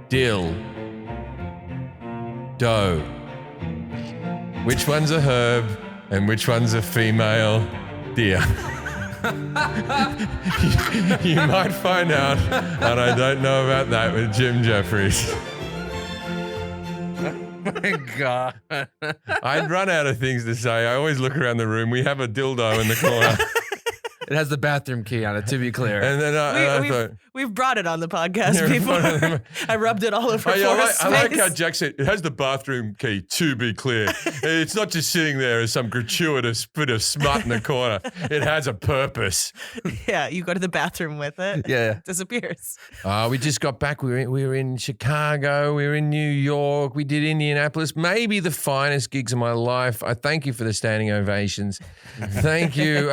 dill, doe. Which one's a herb and which one's a female deer? you might find out, and I don't know about that with Jim Jefferies. My God. I'd run out of things to say. I always look around the room. We have a dildo in the corner. It has the bathroom key on it, to be clear. And then I thought... We've brought it on the podcast before. I rubbed it all over Forrest's I like face. how Jack said, it has the bathroom key, to be clear. It's not just sitting there as some gratuitous bit of smut in the corner. It has a purpose. Yeah, you go to the bathroom with it. Yeah. It disappears. We just got back. We were in Chicago. We were in New York. We did Indianapolis. Maybe the finest gigs of my life. I thank you for the standing ovations. Thank you.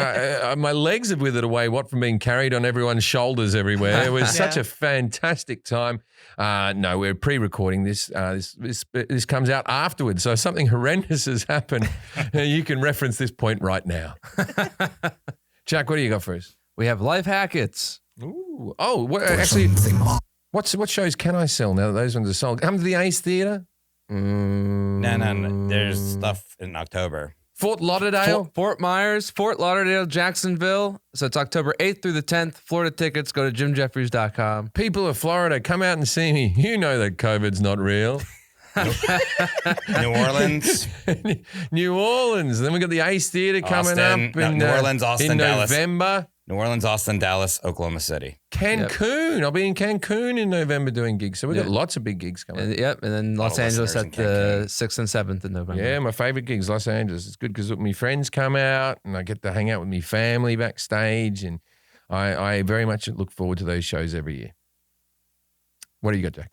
My legs have withered away, from being carried on everyone's shoulders everywhere. It was such a fantastic time. No, we're pre-recording this. This comes out afterwards, so something horrendous has happened. You can reference this point right now. Jack, what do you got for us? We have life hackets. Ooh. Oh, actually, what shows can I sell now that those ones are sold? Come to the Ace Theatre? No. There's stuff in October. Fort Lauderdale? Fort Myers, Fort Lauderdale, Jacksonville. So it's October 8th through the 10th. Florida tickets, go to jimjefferies.com. People of Florida, come out and see me. You know that COVID's not real. New Orleans. New Orleans. Then we got the Ace Theatre coming up in New Orleans, Austin, in Dallas. November. New Orleans, Austin, Dallas, Oklahoma City. Cancun. Yep. I'll be in Cancun in November doing gigs. So we've got lots of big gigs coming. And then Los Angeles at the 6th and 7th of November. Yeah, my favorite gigs, Los Angeles. It's good because my friends come out and I get to hang out with my family backstage. And I very much look forward to those shows every year. What do you got, Jack?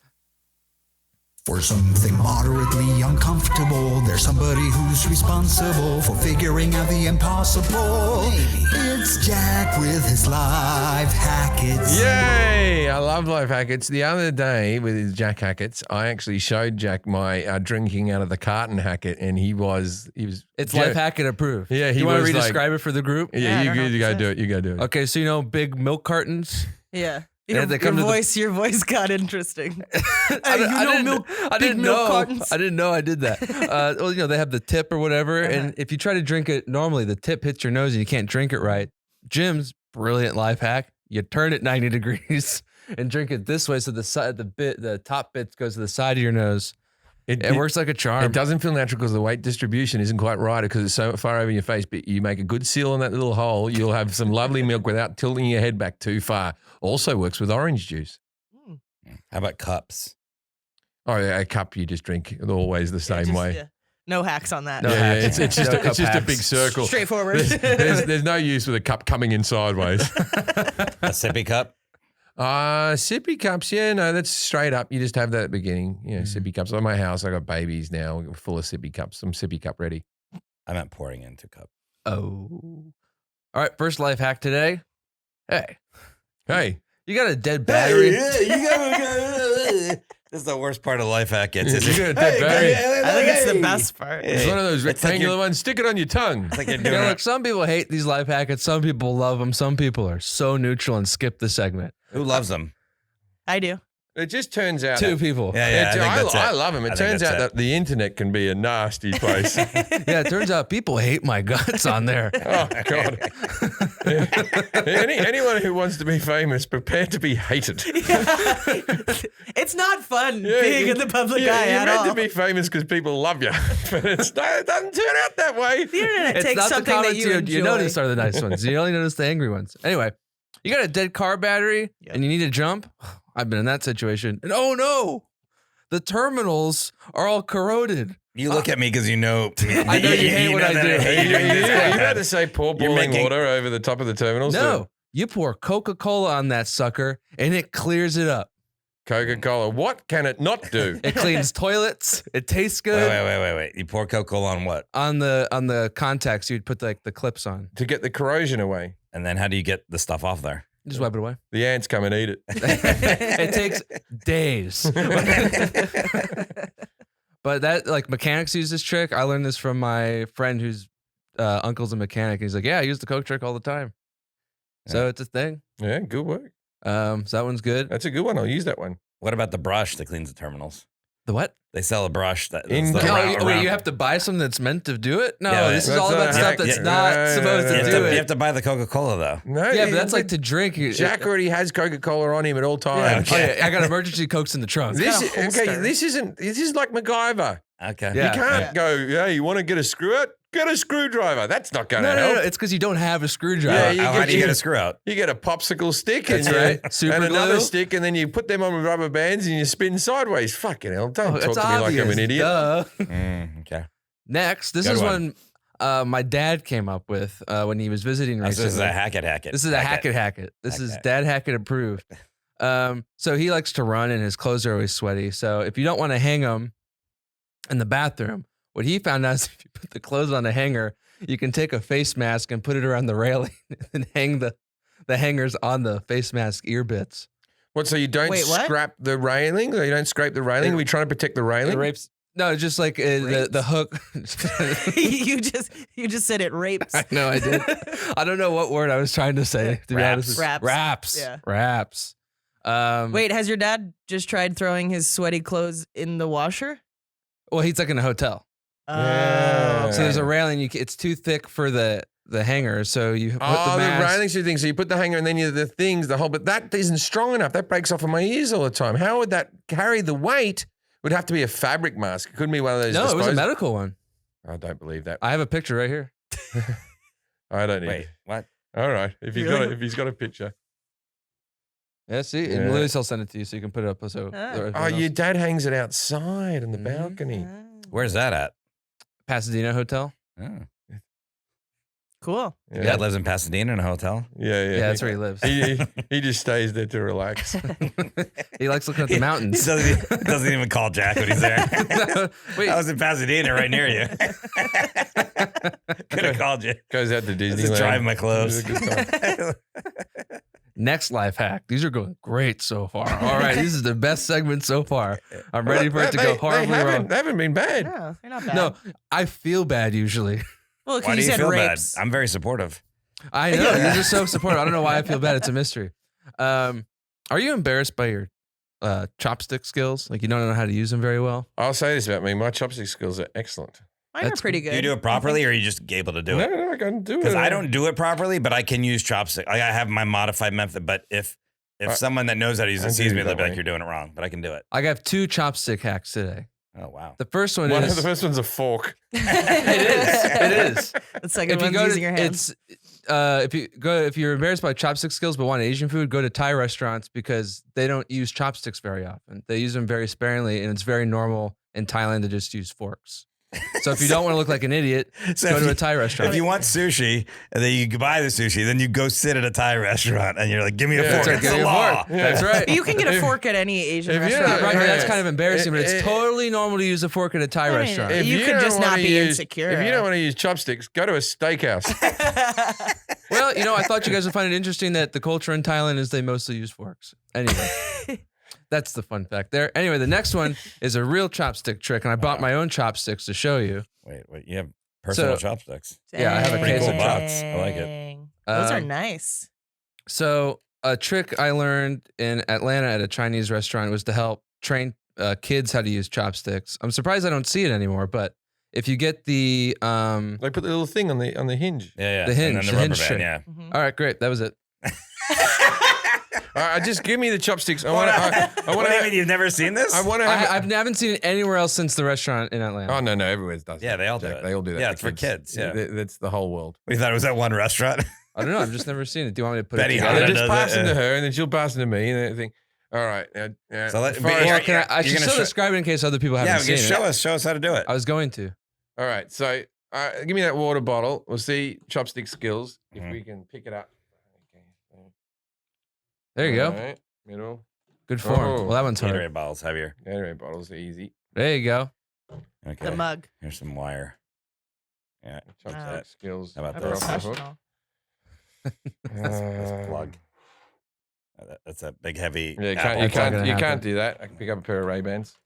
For something moderately uncomfortable, there's somebody who's responsible for figuring out the impossible. It's Jack with his life hackets. Yay! I love life hackets. The other day with his Jack hackets, I actually showed Jack my drinking out of the carton hacket, and he was. It's life hacket approved. Yeah, he. You want to re-describe it for the group? Yeah, you gotta do it. You gotta do it. Okay, so you know big milk cartons. Yeah. Your voice got interesting. I didn't know I did that. Well, they have the tip or whatever, and if you try to drink it normally, the tip hits your nose and you can't drink it right. Jim's brilliant life hack: you turn it 90 degrees and drink it this way, so the top bit goes to the side of your nose. It works like a charm. It doesn't feel natural because the weight distribution isn't quite right because it's so far over your face, but you make a good seal on that little hole. You'll have some lovely milk without tilting your head back too far. Also works with orange juice. How about cups? Oh, yeah, a cup you just drink always the same way. Yeah. No hacks on that. It's just a big circle. Straightforward. There's no use with a cup coming in sideways. A sippy cup? Sippy cups, no, that's straight up. You just have that at the beginning. Sippy cups. At my house, I got babies now full of sippy cups. I'm sippy cup ready. I meant pouring into a cup. Oh. All right, first life hack today. Hey. You got a dead battery. This is the worst part of life hack. You got a dead battery. I think it's the best part. It's one of those rectangular ones. Stick it on your tongue. It's like you're doing look, some people hate these life hackets. Some people love them. Some people are so neutral and skip the segment. Who loves them? I do. It just turns out two people. I love them. It turns out that the internet can be a nasty place. It turns out people hate my guts on there. Oh God! Anyone who wants to be famous, prepare to be hated. It's not fun being in the public eye at all. You're meant to be famous because people love you, but it doesn't turn out that way. The internet takes something that you enjoy. You notice are the nice ones. You only notice the angry ones. Anyway, you got a dead car battery and you need to jump. I've been in that situation. And oh no, the terminals are all corroded. You look at me because you know. I know you hate what I do. You had to say pour boiling water over the top of the terminals. No, you pour Coca-Cola on that sucker and it clears it up. Coca-Cola. What can it not do? It cleans toilets. It tastes good. Wait. You pour Coca-Cola on what? On the contacts you'd put the clips on. To get the corrosion away. And then how do you get the stuff off there? Just wipe it away. The ants come and eat it. It takes days. But that, mechanics use this trick. I learned this from my friend whose uncle's a mechanic. He's like, I use the Coke trick all the time. So it's a thing. Yeah, good work. So that one's good. That's a good one. I'll use that one. What about the brush that cleans the terminals? The what? They sell a brush that. In- that's the Wait, around- you have to buy something that's meant to do it? No, Yeah, this is that's all not about a stuff hack. that's Yeah, not no, supposed no, to no, do no. it. You have to buy the Coca-Cola though. No, Yeah, but that's like to drink. Jack already has Coca-Cola on him at all times. Oh, yeah, I got emergency Cokes in the trunk. This got a holster. this is like MacGyver. Okay. Yeah. You can't go, yeah, you want to get a screw out? Get a screwdriver. That's not going to No, help. no, it's because you don't have a screwdriver. Yeah, you How do you you- get a screw out? You get a popsicle stick That's and, right. Super and another glue. stick, and then you put them on with rubber bands and you spin sideways. Fucking hell. Don't Oh, talk it's to me like I'm obvious. an idiot. Duh. Okay. Next, this Good is one. when my dad came up with when he was visiting This recently. is a hack it. This is a hack it. This is Hack it. Dad Hackett approved. So he likes to run and his clothes are always sweaty. So if you don't want to hang them in the bathroom, what he found out is if you put the clothes on a hanger, you can take a face mask and put it around the railing and hang the hangers on the face mask ear bits. What, so you don't Wait, what? scrap the railing? Or you don't scrape the railing? Are we trying to protect the railing? It rapes. No, just like the hook. you just said it rapes. I know I did. I don't know what word I was trying to say. To be honest. Raps. Raps. Yeah. Raps. Wait, has your dad just tried throwing his sweaty clothes in the washer? Well, he's like in a hotel. Yeah. So there's a railing. It's too thick for the hanger. So you put Oh, the the mask. railing's the thing. So you put the hanger and then the whole, but that isn't strong enough. That breaks off of my ears all the time. How would that carry the weight? It would have to be a fabric mask. It couldn't be one of those. No, it was a disposable- medical one. I don't believe that. I have a picture right here. I don't need Wait, it. what? All right. If he's Really? got if he's got a picture. Yeah, see, Yeah. and Louis will send it to you so you can put it up. So Oh, your dad hangs it outside on the balcony. Where's that at? Pasadena Hotel. Oh. Cool. Your dad lives in Pasadena in a hotel. Yeah, yeah. Yeah, that's where he lives. He just stays there to relax. He likes looking at the He mountains. doesn't even call Jack when he's there. Wait, I was in Pasadena, right near you. Could have called you. Goes out to Disneyland. Just drive my clothes. It was a good time. next life hack. These are going great so far. All right, this is the best segment so far. I'm ready for it to go horribly wrong. They haven't been bad. No, they're not bad. No, I feel bad usually. Well, Why because do you you said feel rapes. bad? I'm very supportive. I know you're just so supportive. I don't know why I feel bad. It's a mystery. Are you embarrassed by your chopstick skills? Like you don't know how to use them very well? I'll say this about me. My chopstick skills are excellent. Mine are pretty good. Do you do it properly, or are you just able to do it? No, I can do it. Because I don't do it properly, but I can use chopstick. Like I have my modified method. But if someone that knows how to use I it do sees me, it they'll that be like, way. "You're doing it wrong." But I can do it. I got 2 chopstick hacks today. Oh wow! The first one The is first one's a fork. it is. The second one's using your hands. If you're embarrassed by chopstick skills but want Asian food, go to Thai restaurants because they don't use chopsticks very often. They use them very sparingly, and it's very normal in Thailand to just use forks. So if you don't want to look like an idiot, So go if to a you- Thai restaurant. If you want sushi, and then you buy the sushi, then you go sit at a Thai restaurant, and you're like, "Give me a Yeah, fork." that's right, It's give the me a law. fork. That's right. You can get a fork at any Asian if you restaurant. don't- Right, Yeah. that's kind of embarrassing, but it's It- totally normal to use a fork at a Thai I mean, restaurant. if- You could don't just not wanna be use- insecure. If you don't want to use chopsticks, go to a steakhouse. Well, I thought you guys would find it interesting that the culture in Thailand is they mostly use forks. Anyway, that's the fun fact there. Anyway, the next one is a real chopstick trick, and I bought my own chopsticks to show you. Wait, you have personal So- chopsticks. Yeah, I have a Pretty case cool of box. I like it. Dang. Those are Um, nice. So a trick I learned in Atlanta at a Chinese restaurant was to help train kids how to use chopsticks. I'm surprised I don't see it anymore, but if you get the They put the little thing on the hinge. Yeah, The hinge, and then the the rubber hinge band. trick. Yeah. Mhm. all right, great, that was it. All right, just give me the chopsticks. I want What do you mean to. you've never seen this? I want to. I haven't seen it anywhere else since the restaurant in Atlanta. Oh no, everywhere does. Yeah, that, they all do Jack. it. They all do that. Yeah, it's for kids, yeah. That's the whole world. We thought it was at one restaurant. I don't know. I've just never seen it. Do you want me to put Betty it Yeah, together? Hannah they just does pass it, them to her, and then she'll pass them to me, and everything. All right. So let- as but far as- yeah, Or can I You're should gonna still show- describe it in case other people haven't Yeah, seen just it. show us how to do it. I was going to. all right. So give me that water bottle. We'll see chopstick skills if Mhm. we can pick it up. Okay. There you All go. right, middle. Good form. Oh. Well, that one's hard. Gatorade bottles heavier. Gatorade bottles are easy. There you go. Okay. The mug. Here's some wire. Yeah. Chopstick skills. How about A this? professional. Let's plug. That's a big heavy. Yeah, apple you That's not can't gonna you happen. can't do that. I can pick up a pair of Ray-Bans.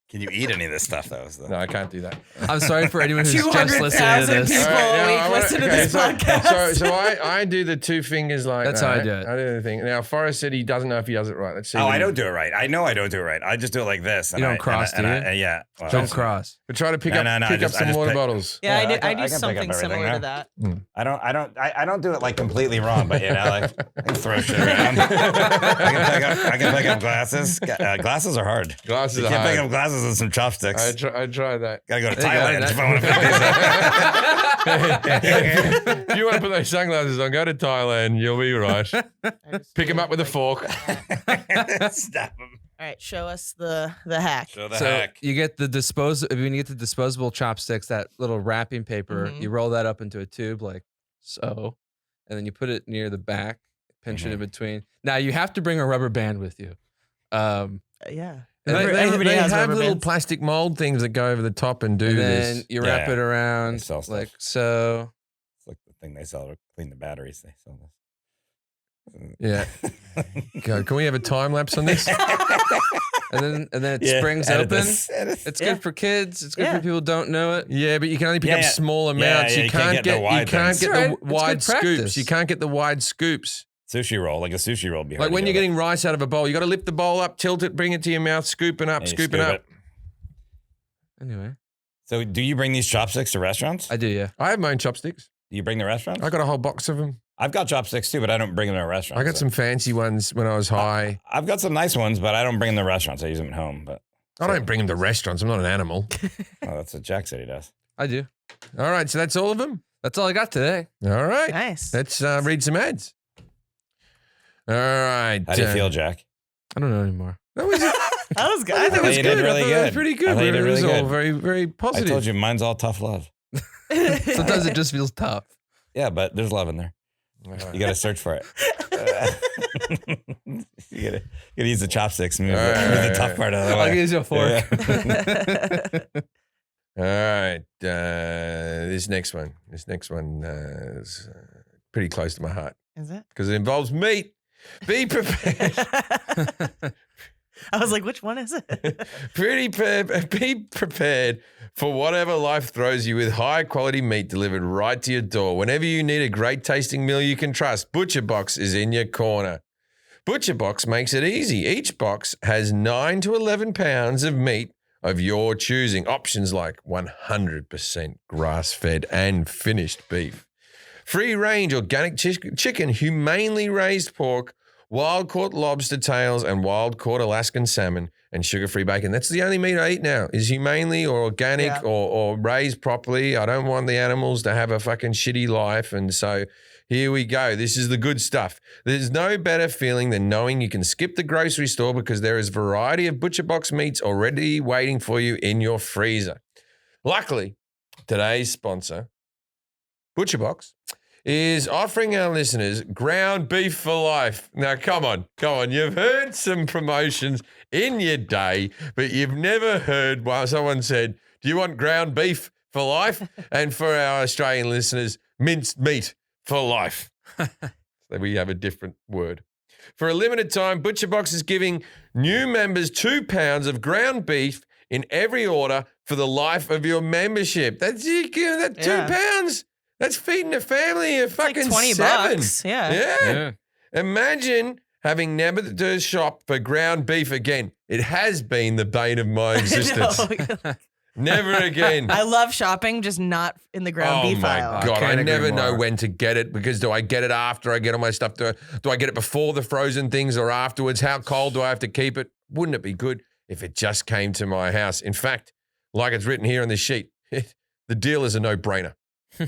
Can you eat any of this stuff though? No, I can't do that. I'm sorry for anyone who's just listening to 200,000 this. people a week listen to this podcast. So I do the two fingers like That's that. how I do it. I do the thing. Now, Forrest said he doesn't know if he does it right. Let's see. Oh, I don't do it right. I know I don't do it right. I just do it like this. You don't cross, do you? Yeah. Well, Don't cross. But try to pick No, up no, no, I just some water pick- bottles. Yeah, Yeah, I I can do pick up something everything similar to there. that. I don't do it like completely wrong, but like I can throw shit around. I can pick up glasses. Glasses are hard. Glasses You are can't pick hard. up glasses and some chopsticks. I tried that. Gotta go to There you go. Thailand if I want to pick these up. If you want to put those sunglasses on, go to Thailand. You'll be right. Pick them up with a fork. Stop them. All right, show us the hack. Show the So heck. you get the when you get the disposable chopsticks, that little wrapping paper, Mhm. you roll that up into a tube like so, and then you put it near the back, pinch it in between. Now you have to bring a rubber band with you. Yeah. They has have rubber little bands. plastic mold things that go over the top and do And then this. you Yeah, wrap it They around sell stuff. like so. It's like the thing they sell to clean the batteries. They sell this. Yeah. God, can we have a time lapse on this? And then it Yeah, springs edit open. this. It's Yeah. good for kids. It's good Yeah. for people who don't know it. Yeah, but you can only pick Yeah, up yeah. small Yeah, amounts. yeah, you can't get the wide you can't things. get That's the right. It's wide good scoops. practice. You can't get the wide scoops. Sushi roll, like a sushi roll. Be hard Like to when do you're that. getting rice out of a bowl, you got to lift the bowl up, tilt it, bring it to your mouth, scooping up, And you scooping scoop up. it. Anyway, So, do you bring these chopsticks to restaurants? I do. Yeah. I have my own chopsticks. Do you bring the restaurants? I got a whole box of them. I've got chopsticks too, but I don't bring them to restaurants. I got some fancy ones when I was high. I've got some nice ones, but I don't bring them to restaurants. I use them at home. But I don't bring them to restaurants. I'm not an animal. that's what Jack said he does. I do. All right, so that's all of them. That's all I got today. All right, Nice. let's read some ads. All right. How do you feel, Jack? I don't know anymore. That was, That was good. I think it was you did good. really I thought it was good. pretty I good. thought you did It was really all good. very, very I positive. told you mine's all tough love. Sometimes it just feels tough. Yeah, but there's love in there. You got to search for it. you got to use the chopsticks. Move, the tough part out of the way. I'll use your fork. Yeah. All right. This next one is pretty close to my heart Is it? because it involves meat. Be prepared. I was like, which one is it? Be prepared for whatever life throws you with high quality meat delivered right to your door. Whenever you need a great tasting meal you can trust, ButcherBox is in your corner. ButcherBox makes it easy. Each box has 9 to 11 pounds of meat of your choosing. Options like 100% grass-fed and finished beef, free-range organic chicken, humanely raised pork, wild-caught lobster tails, and wild-caught Alaskan salmon, and sugar-free bacon. That's the only meat I eat now, is humanely or organic Yeah. or raised properly. I don't want the animals to have a fucking shitty life, and so here we go. This is the good stuff. There's no better feeling than knowing you can skip the grocery store because there is a variety of ButcherBox meats already waiting for you in your freezer. Luckily, today's sponsor, ButcherBox, is offering our listeners ground beef for life. Now, come on. You've heard some promotions in your day, but you've never heard someone said, do you want ground beef for life? And for our Australian listeners, minced meat for life. So we have a different word. For a limited time, ButcherBox is giving new members 2 pounds of ground beef in every order for the life of your membership. That's $2 pounds. That's feeding a family of Like fucking $20. 7. Yeah. Yeah. Imagine having never to shop for ground beef again. It has been the bane of my existence. No. Never again. I love shopping, just not in the ground beef my aisle. God, I Can't agree never know more. when to get it because do I get it after I get all my stuff? Do I get it before the frozen things or afterwards? How cold do I have to keep it? Wouldn't it be good if it just came to my house? In fact, like it's written here on this sheet, the deal is a no-brainer. I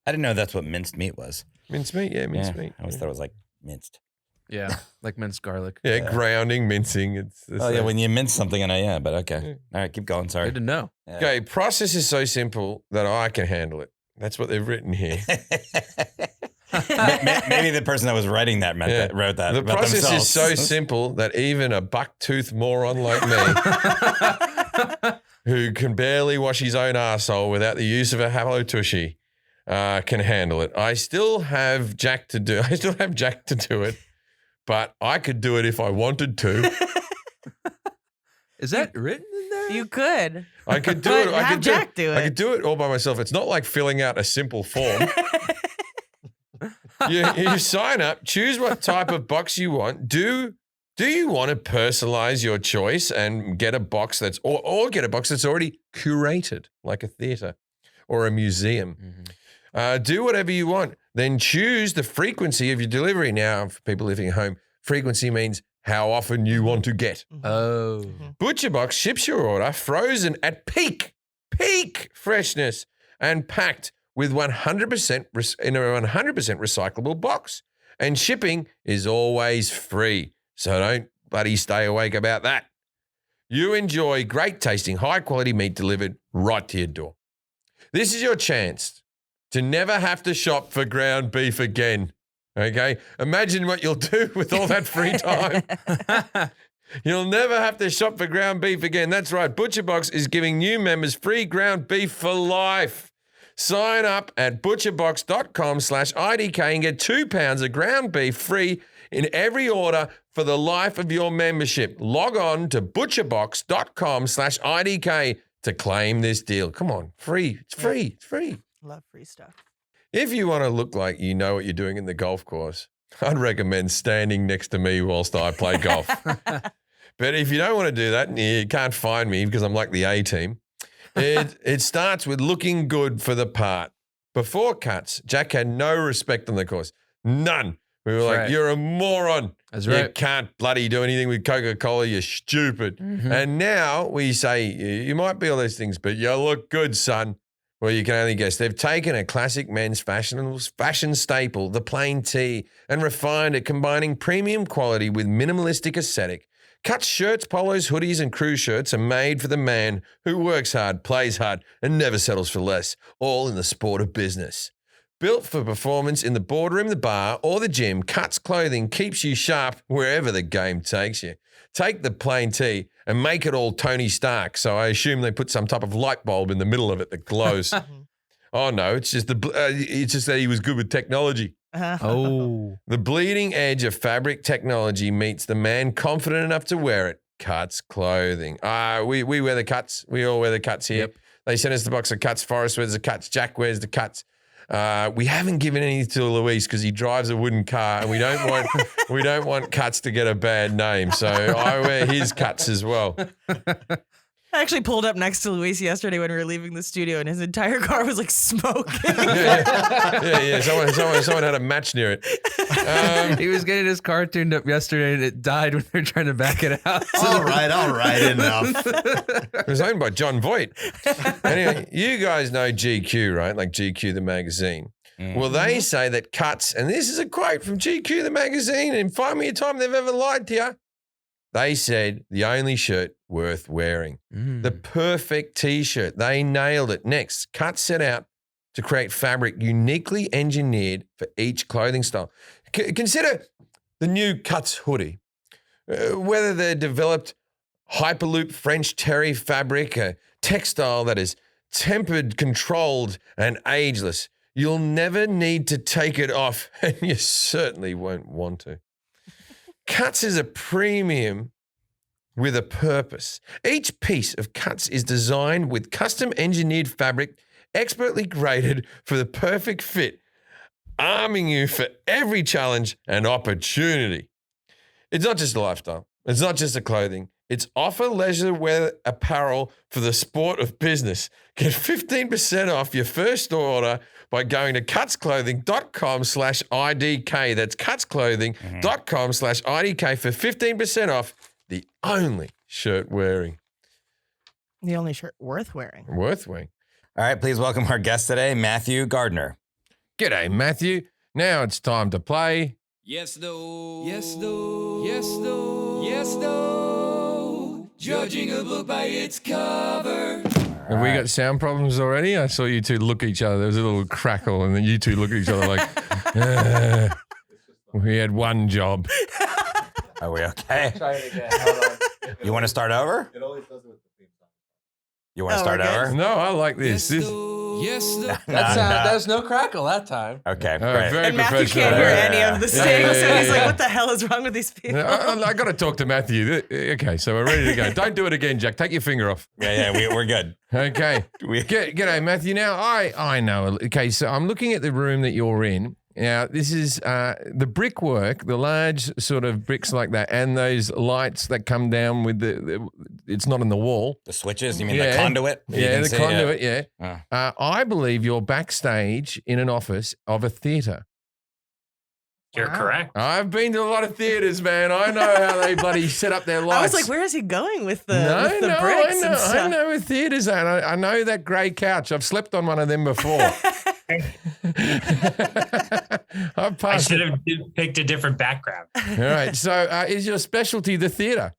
didn't know that's what minced meat was. Minced meat, yeah, minced meat. I always thought it was like minced. Yeah, like minced garlic. Yeah, grounding, mincing. It's the Oh, yeah, same. when you mince something, and yeah, but okay. All right, keep going. Sorry. Good to know. Yeah. Okay, process is so simple that I can handle it. That's what they've written here. Maybe the person that was writing that wrote that. The about process themselves. is so simple that even a buck-toothed moron like me, who can barely wash his own arsehole without the use of a Hello Tushy, can handle it. I still have Jack to do it, but I could do it if I wanted to. Is that written in there? You could. I could do But it. I have could Jack do I it. could do it all by myself. It's not like filling out a simple form. You sign up, choose what type of box you want. Do you want to personalize your choice and get a box that's or get a box that's already curated, like a theater or a museum? Do whatever you want. Then choose the frequency of your delivery. Now, for people living at home, frequency means how often you want to get. Oh. ButcherBox ships your order frozen at peak freshness and packed with 100% in a 100% recyclable box. And shipping is always free. So don't bloody stay awake about that. You enjoy great tasting, high quality meat delivered right to your door. This is your chance to never have to shop for ground beef again. Okay? Imagine what you'll do with all that free time. You'll never have to shop for ground beef again. That's right. ButcherBox is giving new members free ground beef for life. Sign up at butcherbox.com/IDK and get 2 pounds of ground beef free in every order for the life of your membership. Log on to butcherbox.com/IDK to claim this deal. Come on, free. It's free. It's free. Love free stuff. If you want to look like you know what you're doing in the golf course, I'd recommend standing next to me whilst I play golf. But if you don't want to do that, you can't find me because I'm like the A-team. It starts with looking good for the part. Before cuts, Jack had no respect on the course. None. We were like, you're a moron. That's right. You can't bloody do anything with Coca-Cola. You're stupid. And now we say, you might be all those things, but you look good, son. Well, you can only guess. They've taken a classic men's fashion staple, the plain tee, and refined it, combining premium quality with minimalistic aesthetic. Cuts, shirts, polos, hoodies, and crew shirts are made for the man who works hard, plays hard, and never settles for less, all in the sport of business. Built for performance in the boardroom, the bar, or the gym, Cuts clothing keeps you sharp wherever the game takes you. Take the plain tee and make it all Tony Stark. So I assume they put some type of light bulb in the middle of it that glows. Oh no, it's just that he was good with technology. Oh. The bleeding edge of fabric technology meets the man confident enough to wear it. Cuts clothing. We wear the Cuts. We all wear the Cuts here. Yep. They sent us the box of Cuts. Forrest wears the Cuts. Jack wears the Cuts. We haven't given any to Luis because he drives a wooden car, and we don't want Cuts to get a bad name. So I wear his Cuts as well. I actually pulled up next to Luis yesterday when we were leaving the studio, and his entire car was like smoking. Yeah. Someone had a match near it. He was getting his car tuned up yesterday, and it died when they were trying to back it out. All right, enough. It was owned by John Voight. Anyway, you guys know GQ, right? Like GQ, the magazine. Well, they say that Cuts, and this is a quote from GQ, the magazine, and find me a time they've ever lied to you. They said the only shirt worth wearing. The perfect T-shirt. They nailed it. Next, Cuts set out to create fabric uniquely engineered for each clothing style. Consider the new Cuts hoodie. Whether they're developed Hyperloop French terry fabric, a textile that is tempered, controlled, and ageless, you'll never need to take it off, and you certainly won't want to. Cuts is a premium with a purpose. Each piece of Cuts is designed with custom engineered fabric, expertly graded for the perfect fit, arming you for every challenge and opportunity. It's not just a lifestyle. It's not just a clothing. It's offer leisure wear apparel for the sport of business. Get 15% off your first order by going to cutsclothing.com/IDK. That's cutsclothing.com/IDK for 15% off the only shirt wearing. The only shirt worth wearing. Worth wearing. All right, please welcome our guest today, Matthew Gardner. G'day, Matthew. Now it's time to play. Yes, no. Yes, no. Yes, no. Yes, no. Judging a book by its cover. Have we got sound problems already? I saw you two look at each other. There was a little crackle, and then you two look at each other like, we had one job. Are we okay? Try it again. Hold on. You want to start over? It always does it with the theme song. You want to start over? No, I like this. Yes, This no. Yes, the There's no crackle that time. Okay, great. Very And Matthew professional. can't hear Yeah. any of the Yeah, sting, yeah, so yeah, he's like, yeah. what the hell is wrong with these people? I got to talk to Matthew. Okay, so we're ready to go. Don't do it again, Jack. Take your finger off. Yeah, we're good. Okay. G'day, Matthew. Now, I know. Okay, so I'm looking at the room that you're in. Now, this is the brickwork, the large sort of bricks like that, and those lights that come down with it's not in the wall. The switches, you mean the conduit? Yeah, the conduit, yeah. I believe you're backstage in an office of a theatre. You're correct. I've been to a lot of theaters, man. I know how they bloody set up their lights. I was like, where is he going with the bricks and stuff? I know where theaters are. I know that grey couch. I've slept on one of them before. I should have picked a different background. All right. So is your specialty the theatre?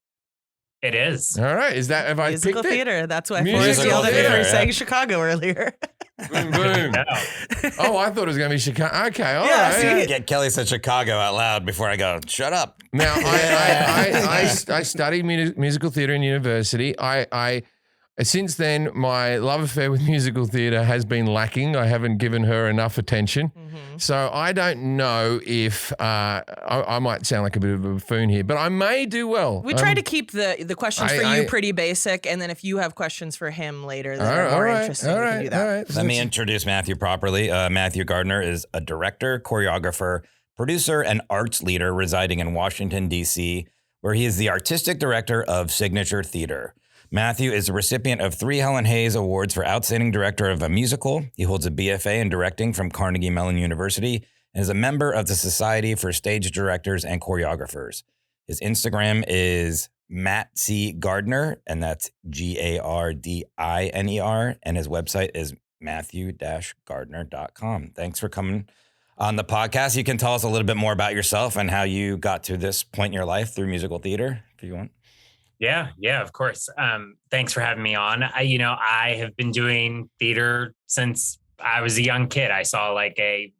It is. All right. Have I Musical picked theater. That's why Musical Forrest yelled at me for theater. saying Chicago earlier. it? Boom, boom. No. Oh, I thought it was going to be Chicago. Okay. All Yeah, right. see? Get Kelly said Chicago out loud before I go, shut up. Now, I studied musical theatre in university. Since then, my love affair with musical theatre has been lacking. I haven't given her enough attention. Mm-hmm. So I don't know if I might sound like a bit of a buffoon here, but I may do well. We try to keep the questions for I- you pretty basic, and then if you have questions for him later that All are right, more all right, interesting, all we can right, do that. all right. Let me introduce Matthew properly. Matthew Gardner is a director, choreographer, producer, and arts leader residing in Washington, D.C., where he is the artistic director of Signature Theater. Matthew is a recipient of 3 Helen Hayes Awards for Outstanding Director of a Musical. He holds a BFA in Directing from Carnegie Mellon University and is a member of the Society for Stage Directors and Choreographers. His Instagram is Matt C. Gardner, and that's Gardiner, and his website is matthew-gardner.com. Thanks for coming on the podcast. You can tell us a little bit more about yourself and how you got to this point in your life through musical theater, if you want. Yeah, of course. Thanks for having me on. I have been doing theater since I was a young kid. I saw like a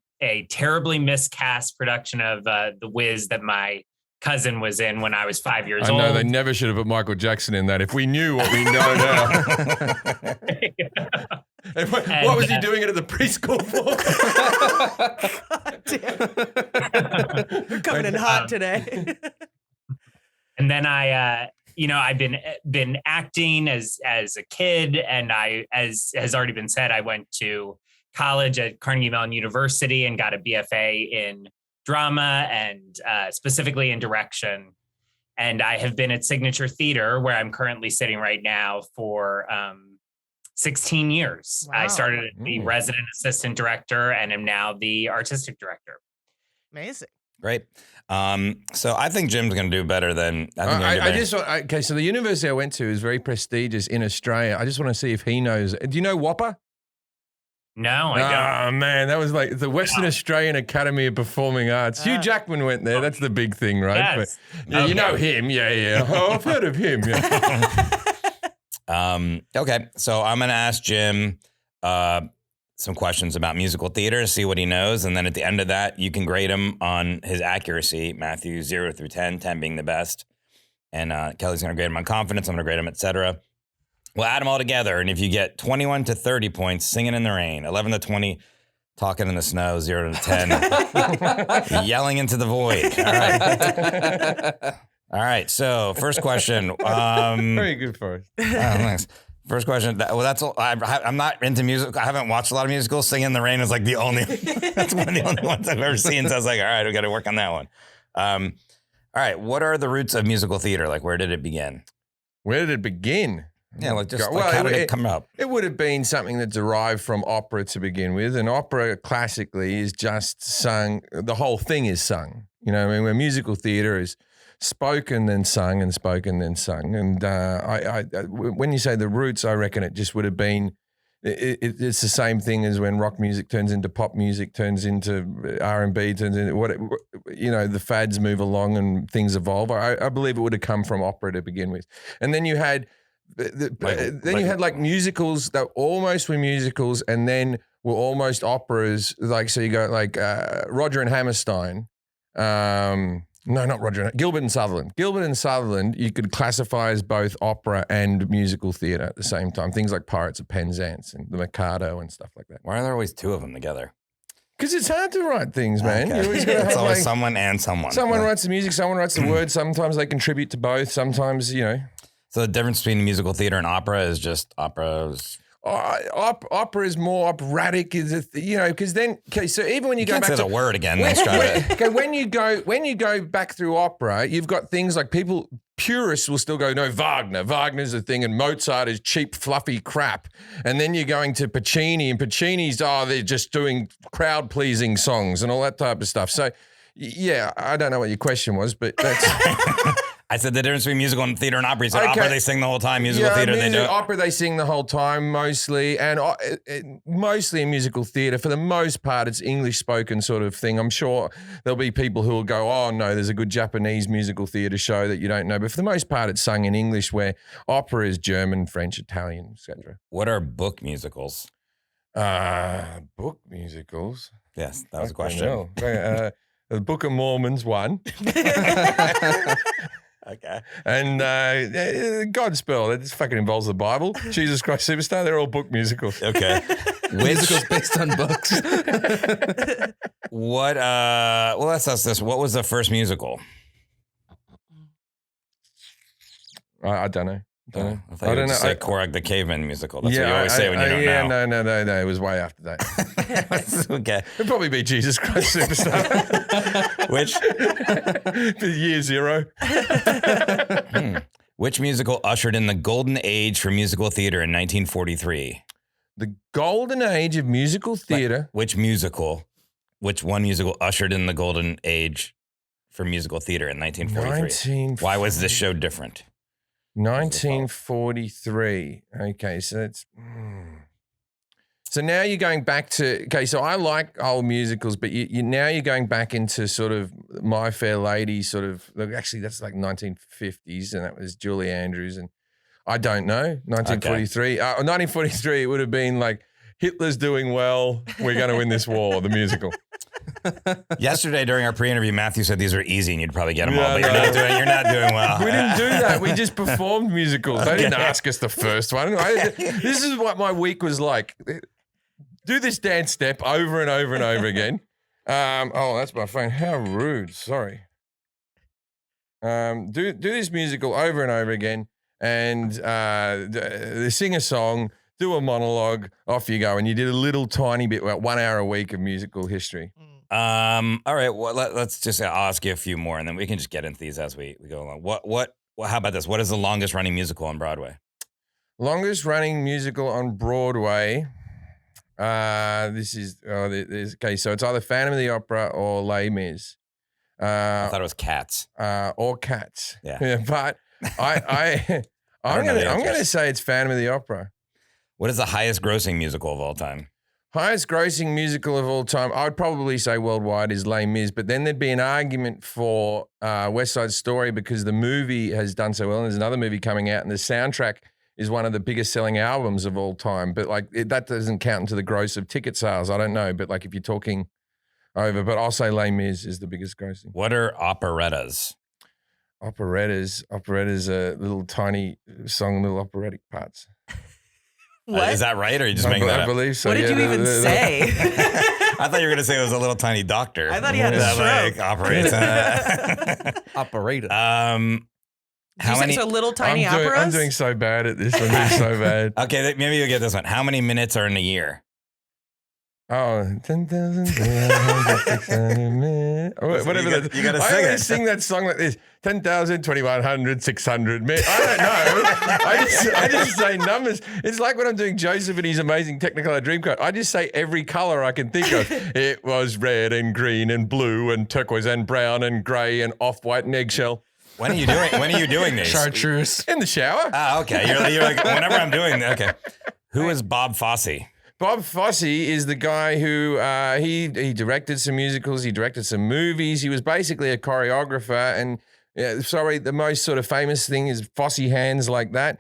terribly miscast production of The Wiz that my cousin was in when I was 5 years old. I know they never should have put Michael Jackson in that. If we knew what we know now. What was he doing it at the preschool for? God damn. You're coming in hot today. And then I've been acting as a kid, and as has already been said, I went to college at Carnegie Mellon University and got a BFA in drama and specifically in direction. And I have been at Signature Theater, where I'm currently sitting right now, for 16 years. Wow. I started as the resident assistant director and am now the artistic director. Amazing. Great. So I think Jim's going to do better than I think. Okay, so the university I went to is very prestigious in Australia. I just want to see if he knows. Do you know WAPA? No, I don't. Oh, man, that was like the Western Australian Academy of Performing Arts. Hugh Jackman went there. That's the big thing, right? Yes. But, yeah, you know him. Yeah. Oh, I've heard of him. Yeah. Okay, so I'm going to ask Jim some questions about musical theater, see what he knows, and then at the end of that, you can grade him on his accuracy, Matthew 0 through 10, 10 being the best. And Kelly's going to grade him on confidence. I'm going to grade him, etc. We'll add them all together, and if you get 21 to 30 points, Singing in the Rain, 11 to 20, Talking in the Snow, 0 to 10, Yelling into the Void. All right, so first question. Very good for us. Thanks. First question. That's all. I'm not into music. I haven't watched a lot of musicals. Singing in the Rain is like the only. That's one of the only ones I've ever seen. So I was like, all right, we got to work on that one. All right, what are the roots of musical theater? Like, where did it begin? Where did it begin? Yeah, like just how did it come up? It would have been something that derived from opera to begin with. And opera classically is just sung. The whole thing is sung. You know, I mean, where musical theater is spoken then sung and spoken then sung. And when you say the roots, I reckon it just would have been. It's the same thing as when rock music turns into pop music, turns into R&B, turns into the fads move along and things evolve. I believe it would have come from opera to begin with, and then you had. You had like musicals that almost were musicals and then were almost operas. Like, so you got like Roger and Hammerstein. No, not Roger. Gilbert and Sutherland. Gilbert and Sutherland, you could classify as both opera and musical theatre at the same time. Things like Pirates of Penzance and The Mikado and stuff like that. Why are there always two of them together? Because it's hard to write things, man. Okay. You always gotta It's have always like, someone and someone. someone writes the music, someone writes the words. Sometimes they contribute to both. Sometimes, you know. So the difference between musical theater and opera is just opera's. Opera is more operatic, you know, because then, okay, so even when you go Can't back say to the word again. Let's try it. okay, when you go back through opera, you've got things like purists will still go, no, Wagner's a thing, and Mozart is cheap, fluffy crap. And then you're going to Puccini, and Puccini's, they're just doing crowd-pleasing songs and all that type of stuff. So, yeah, I don't know what your question was, but that's... I said the difference between musical and theater and opera. You said opera, they sing the whole time. Musical theater, they do. Opera, they sing the whole time mostly, and mostly in musical theater. For the most part, it's English-spoken sort of thing. I'm sure there'll be people who will go, oh, no, there's a good Japanese musical theater show that you don't know. But for the most part, it's sung in English, where opera is German, French, Italian, etc. What are book musicals? Book musicals? Yes, that was a question. The Book of Mormon's one. Okay. And Godspell, that just fucking involves the Bible. Jesus Christ Superstar, they're all book musicals. Okay. Musicals based on books. What, well, let's ask this. What was the first musical? I don't know. I thought you were just say Korok the Caveman musical. That's what you always say when you don't know. No. It was way after that. Okay. It'd probably be Jesus Christ Superstar. Which? Year zero. Which musical ushered in the golden age for musical theater in 1943? The golden age of musical theater. Which one musical ushered in the golden age for musical theater in 1943? Why was this show different? 1943. Okay, so that's... So now you're going back to... Okay, so I like old musicals, but now you're going back into sort of My Fair Lady sort of... Actually, that's like 1950s, and that was Julie Andrews, and I don't know, 1943. 1943, it would have been like, Hitler's doing well, we're going to win this war, the musical. Yesterday during our pre-interview, Matthew said these are easy and you'd probably get them all, but you're not doing well. We didn't do that. We just performed musicals. They didn't ask us the first one. This is what my week was like. Do this dance step over and over and over again. That's my phone. How rude. Sorry. Do this musical over and over again and sing a song, do a monologue, off you go. And you did a little tiny bit, about 1 hour a week of musical history. All right. Well, let's just I'll ask you a few more, and then we can just get into these as we go along. How about this? What is the longest running musical on Broadway? Longest running musical on Broadway. This is okay. So it's either Phantom of the Opera or Les Mis. I thought it was Cats. Or Cats. Yeah. But I'm gonna say it's Phantom of the Opera. What is the highest grossing musical of all time? Highest grossing musical of all time, I'd probably say worldwide is Les Mis, but then there'd be an argument for West Side Story because the movie has done so well, and there's another movie coming out, and the soundtrack is one of the biggest selling albums of all time. But like that doesn't count into the gross of ticket sales. I don't know, but like if you're talking over, but I'll say Les Mis is the biggest grossing. What are operettas? Operettas are little tiny song, little operatic parts. What? Is that right, or are you just making that up? I believe so. What did you even say? I thought you were going to say it was a little tiny doctor. I thought he had a stroke. Like operates. Operator. How many? So little tiny operas? I'm doing so bad at this. I'm doing so bad. Okay, maybe you'll get this one. How many minutes are in a year? Oh, 10,600 minutes. Whatever that is. You got to sing I it. always sing that song like this. 10,000, 2,100, 600 minutes. I don't know. I just say numbers. It's like when I'm doing Joseph and his amazing Technicolor Dreamcoat. I just say every color I can think of. It was red and green and blue and turquoise and brown and gray and off-white and eggshell. When are you doing these? Chartreuse. In the shower. Okay. You're like, whenever I'm doing okay. Who is Bob Fosse? Bob Fosse is the guy who he directed some musicals, he directed some movies. He was basically a choreographer, and the most sort of famous thing is Fosse Hands Like That.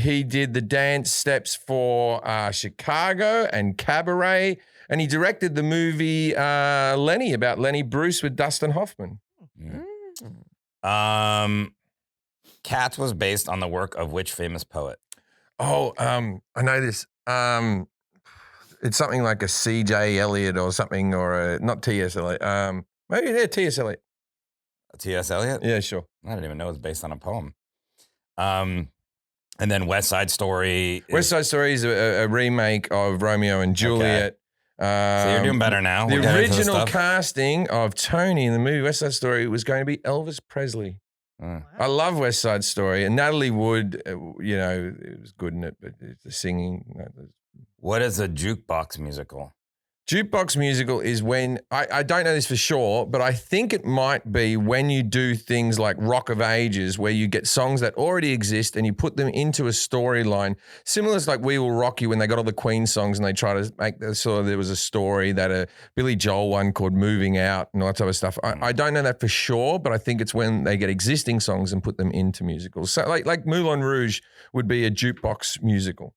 He did the dance steps for Chicago and Cabaret, and he directed the movie Lenny, about Lenny Bruce with Dustin Hoffman. Cats was based on the work of which famous poet? Oh, I know this. It's something like a C.J. Eliot or something, or not T.S. Eliot. Maybe T.S. Eliot. T.S. Eliot? Yeah, sure. I didn't even know it was based on a poem. And then West Side Story. West Side Story is a remake of Romeo and Juliet. So you're doing better now. The We'll get into original stuff. casting of Tony in the movie West Side Story was going to be Elvis Presley. I love West Side Story, and Natalie Wood, it was good in it, but the singing. What is a jukebox musical? Jukebox musical is when, I don't know this for sure, but I think it might be when you do things like Rock of Ages, where you get songs that already exist and you put them into a storyline. Similar to like We Will Rock You, when they got all the Queen songs and they try to make there was a story that a Billy Joel one called Moving Out and all that type of stuff. I don't know that for sure, but I think it's when they get existing songs and put them into musicals. So like Moulin Rouge would be a jukebox musical.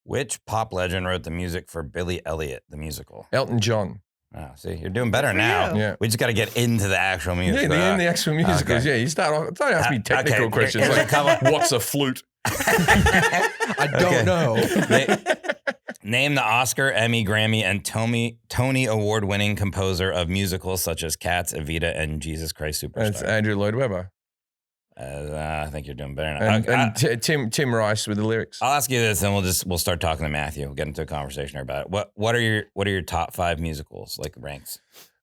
Which pop legend wrote the music for Billy Elliot, the musical? Elton John. Oh, see, you're doing better now. you. Yeah. We just got to get into the actual music. Yeah, the actual musicals. okay. Yeah, you start off. Don't ask me technical Okay, questions here's a like couple. what's a flute. I don't know. Name the Oscar, Emmy, Grammy, and Tony Award-winning composer of musicals such as Cats, Evita, and Jesus Christ Superstar. That's Andrew Lloyd Webber. I think you're doing better now. And Tim Rice with the lyrics. I'll ask you this, and we'll start talking to Matthew. We'll get into a conversation here about it. What are your top 5 musicals, like ranks?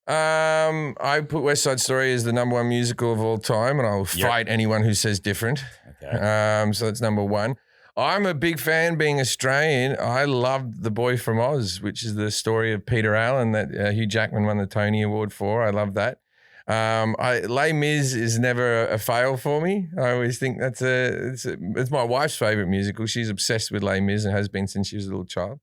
I put West Side Story as the number 1 musical of all time, and I'll fight anyone who says different. Okay. So that's number 1. I'm a big fan, being Australian. I loved The Boy from Oz, which is the story of Peter Allen that Hugh Jackman won the Tony Award for. I love that. Les Mis is never a fail for me. I always think it's my wife's favorite musical. She's obsessed with Les Mis and has been since she was a little child.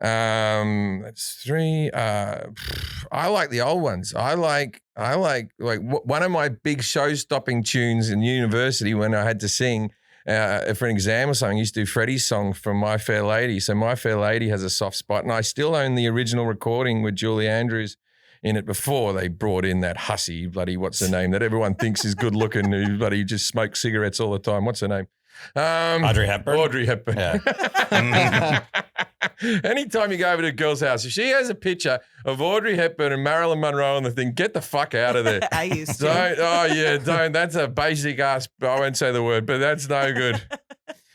That's 3. I like the old ones. I like one of my big show-stopping tunes in university when I had to sing for an exam or something. I used to do Freddie's song from My Fair Lady. So My Fair Lady has a soft spot, and I still own the original recording with Julie Andrews in it before they brought in that hussy bloody, what's her name, that everyone thinks is good looking, who bloody just smokes cigarettes all the time. What's her name? Audrey Hepburn? Audrey Hepburn. Yeah. Anytime you go over to a girl's house, if she has a picture of Audrey Hepburn and Marilyn Monroe on the thing, get the fuck out of there. I used to. Don't. That's a basic ass, I won't say the word, but that's no good.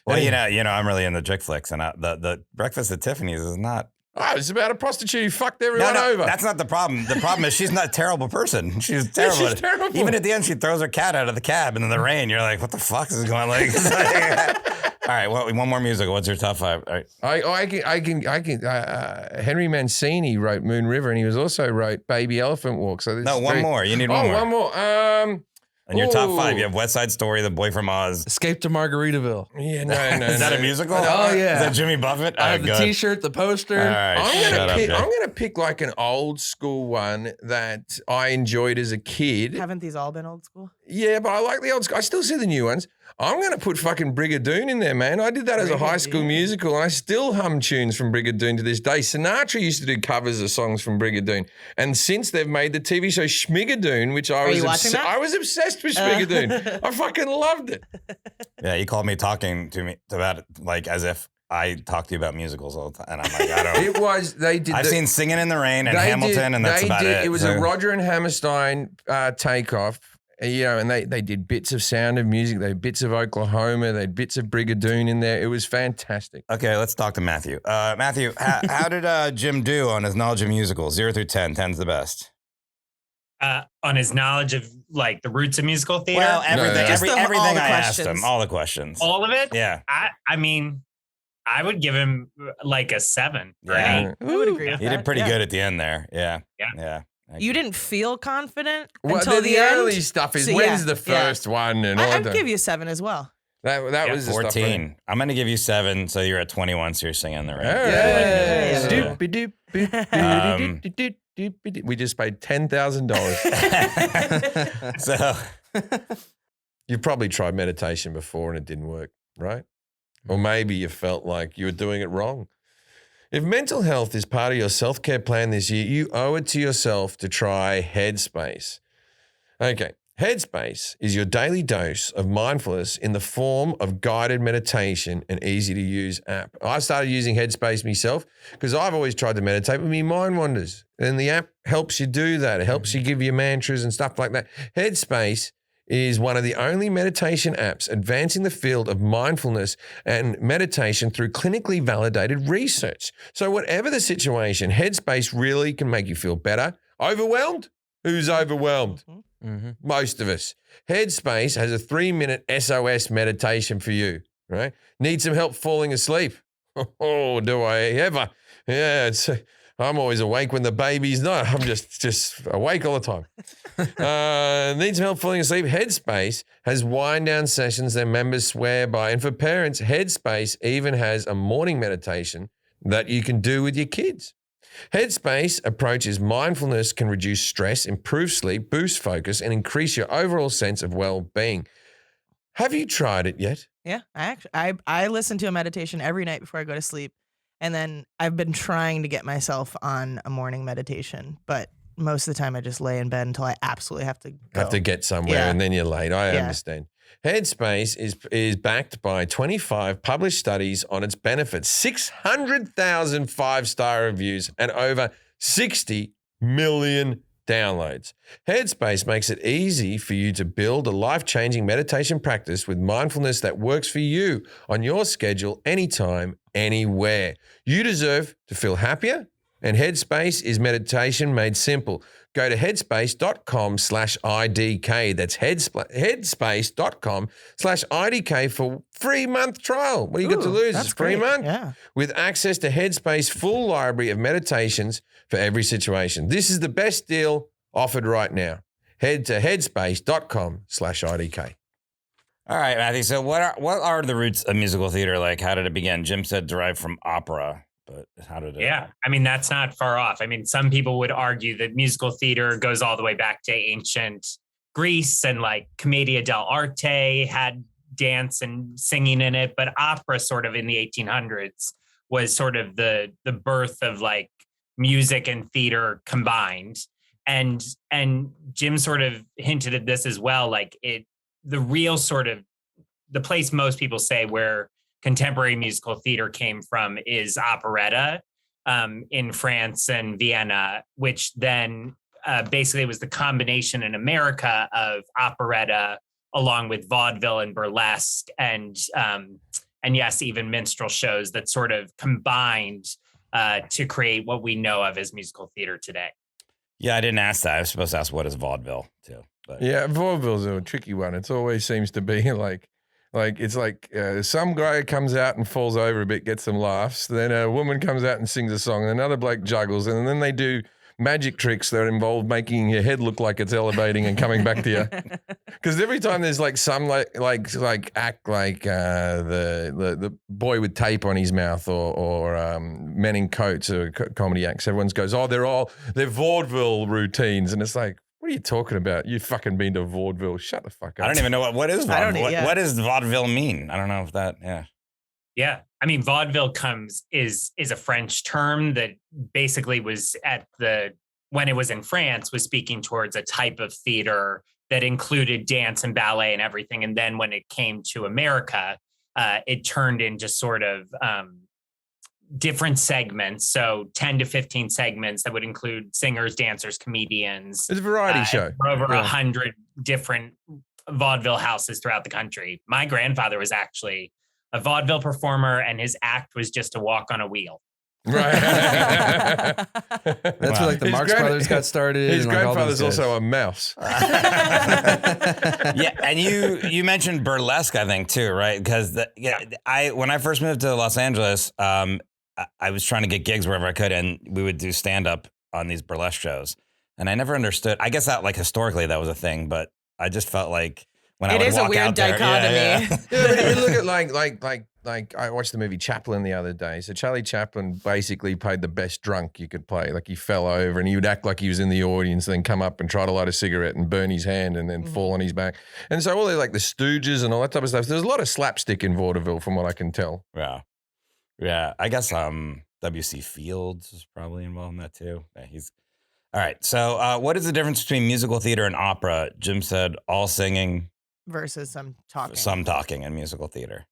Well, you know, I'm really into chick flicks, and the Breakfast at Tiffany's is not. Oh, it's about a prostitute who fucked everyone No, over. that's not the problem. The problem is she's not a terrible person. She's terrible. She's terrible. Even at the end, she throws her cat out of the cab and in the rain. You're like, what the fuck is going on? Like, all right, one more musical. What's your top 5? All right. I can. Henry Mancini wrote Moon River, and he also wrote Baby Elephant Walk. So No, one more. You need one more. one more. In your top 5, you have West Side Story, The Boy from Oz. Escape to Margaritaville. Yeah, no. Is that a musical? Oh, yeah. Is that Jimmy Buffett? I have the good. T-shirt, the poster. All right, I'm gonna pick like an old school one that I enjoyed as a kid. Haven't these all been old school? Yeah, but I like the old school. I still see the new ones. I'm going to put fucking Brigadoon in there, man. I did that as a high school musical, and I still hum tunes from Brigadoon to this day. Sinatra used to do covers of songs from Brigadoon, and since they've made the TV show Schmigadoon, which I was obsessed with Schmigadoon. I fucking loved it. Yeah, you called me talking to me about it like as if I talk to you about musicals all the time, and I'm like, I don't. It was I've seen Singing in the Rain and Hamilton, and that's about it. It was a Roger and Hammerstein takeoff. You know, and they did bits of Sound of Music, they had bits of Oklahoma, they had bits of Brigadoon in there. It was fantastic. Okay, let's talk to Matthew. Matthew, how did Jim do on his knowledge of musicals? 0 through 10, 10's the best. On his knowledge of like the roots of musical theater. Well, everything, everything all the I asked questions. him, all the questions. All of it? Yeah. I mean, I would give him like a 7 or Yeah. an 8. I would agree with He that. did pretty Yeah. good at the end there. Yeah. Yeah. Yeah. You didn't feel confident Well, until the early end? stuff is So, when's yeah, the first one and all I'd that. give you 7 as well. That was the stuff. 14. I'm going to give you 7, so you're at 21, so you're singing in the rain. Yeah. Yeah. Doop-a-doop-a-doop-a-doop-a-doop. We just paid $10,000. So, You probably tried meditation before and it didn't work, right? Or maybe you felt like you were doing it wrong. If mental health is part of your self-care plan this year, you owe it to yourself to try Headspace. Okay. Headspace is your daily dose of mindfulness in the form of guided meditation and easy to use app. I started using Headspace myself because I've always tried to meditate, but my mind wanders. And the app helps you do that. It helps you give you mantras and stuff like that. Headspace is one of the only meditation apps advancing the field of mindfulness and meditation through clinically validated research. So whatever the situation, Headspace really can make you feel better. Overwhelmed? Who's overwhelmed? Most of us. Headspace has a 3-minute SOS meditation for you, right? Need some help falling asleep? Oh, do I ever? Yeah, I'm always awake when the baby's not. I'm just awake all the time. Need some help falling asleep? Headspace has wind down sessions their members swear by. And for parents, Headspace even has a morning meditation that you can do with your kids. Headspace approaches mindfulness can reduce stress, improve sleep, boost focus, and increase your overall sense of well-being. Have you tried it yet? Yeah, I listen to a meditation every night before I go to sleep. And then I've been trying to get myself on a morning meditation, but most of the time I just lay in bed until I absolutely have to go. Have to get somewhere and then you're late. I understand. Headspace is backed by 25 published studies on its benefits, 600,000 5-star reviews, and over 60 million downloads. Headspace makes it easy for you to build a life-changing meditation practice with mindfulness that works for you on your schedule, anytime, anywhere. You deserve to feel happier, and Headspace is meditation made simple. Go to headspace.com/IDK. That's headspace.com/IDK for free month trial. What do you got to lose? It's a free month. Yeah. With access to Headspace full library of meditations for every situation. This is the best deal offered right now. Head to headspace.com/IDK. All right, Matthew. So what are the roots of musical theater? Like, how did it begin? Jim said derived from opera. But how did it? Yeah, I mean, that's not far off. I mean, some people would argue that musical theater goes all the way back to ancient Greece, and like Commedia dell'arte had dance and singing in it. But opera sort of in the 1800s was sort of the birth of like music and theater combined. And Jim sort of hinted at this as well. Like the real sort of the place most people say where contemporary musical theater came from is operetta in France and Vienna, which then basically was the combination in America of operetta along with vaudeville and burlesque and yes, even minstrel shows that sort of combined to create what we know of as musical theater today. Yeah, I didn't ask that. I was supposed to ask what is vaudeville too. But. Yeah, vaudeville's a tricky one. It always seems to be like it's like some guy comes out and falls over a bit, gets some laughs. Then a woman comes out and sings a song, and another bloke juggles, and then they do magic tricks that involve making your head look like it's elevating and coming back to you. Because every time there's like some like act like the boy with tape on his mouth or men in coats or comedy acts, everyone goes, oh, they're vaudeville routines, and it's like, what are you talking about? You fucking been to vaudeville? Shut the fuck up. I don't even know what is vaudeville. What does vaudeville mean? I don't know if that. Yeah. I mean, vaudeville is a French term that basically was when it was in France, was speaking towards a type of theater that included dance and ballet and everything. And then when it came to America, it turned into sort of different segments. So 10 to 15 segments that would include singers, dancers, comedians. It's a variety show. Over 100 different vaudeville houses throughout the country. My grandfather was actually a vaudeville performer, and his act was just to walk on a wheel. Right. That's where like the Marx Brothers got started. His and, like, grandfather's also a mouse. Yeah, and you mentioned burlesque, I think, too, right? Because when I first moved to Los Angeles, I was trying to get gigs wherever I could, and we would do stand-up on these burlesque shows. And I never understood. I guess that, like, historically that was a thing, but I just felt like when I would walk out there. It is a weird dichotomy. Yeah, you look at like I watched the movie Chaplin the other day. So Charlie Chaplin basically played the best drunk you could play. Like he fell over and he would act like he was in the audience, then come up and try to light a cigarette and burn his hand and then fall on his back. And so all the like the Stooges and all that type of stuff. There's a lot of slapstick in vaudeville from what I can tell. Yeah. Yeah. I guess W.C. Fields is probably involved in that too. Yeah, All right. So what is the difference between musical theater and opera? Jim said all singing Versus some talking. some talking in musical theater.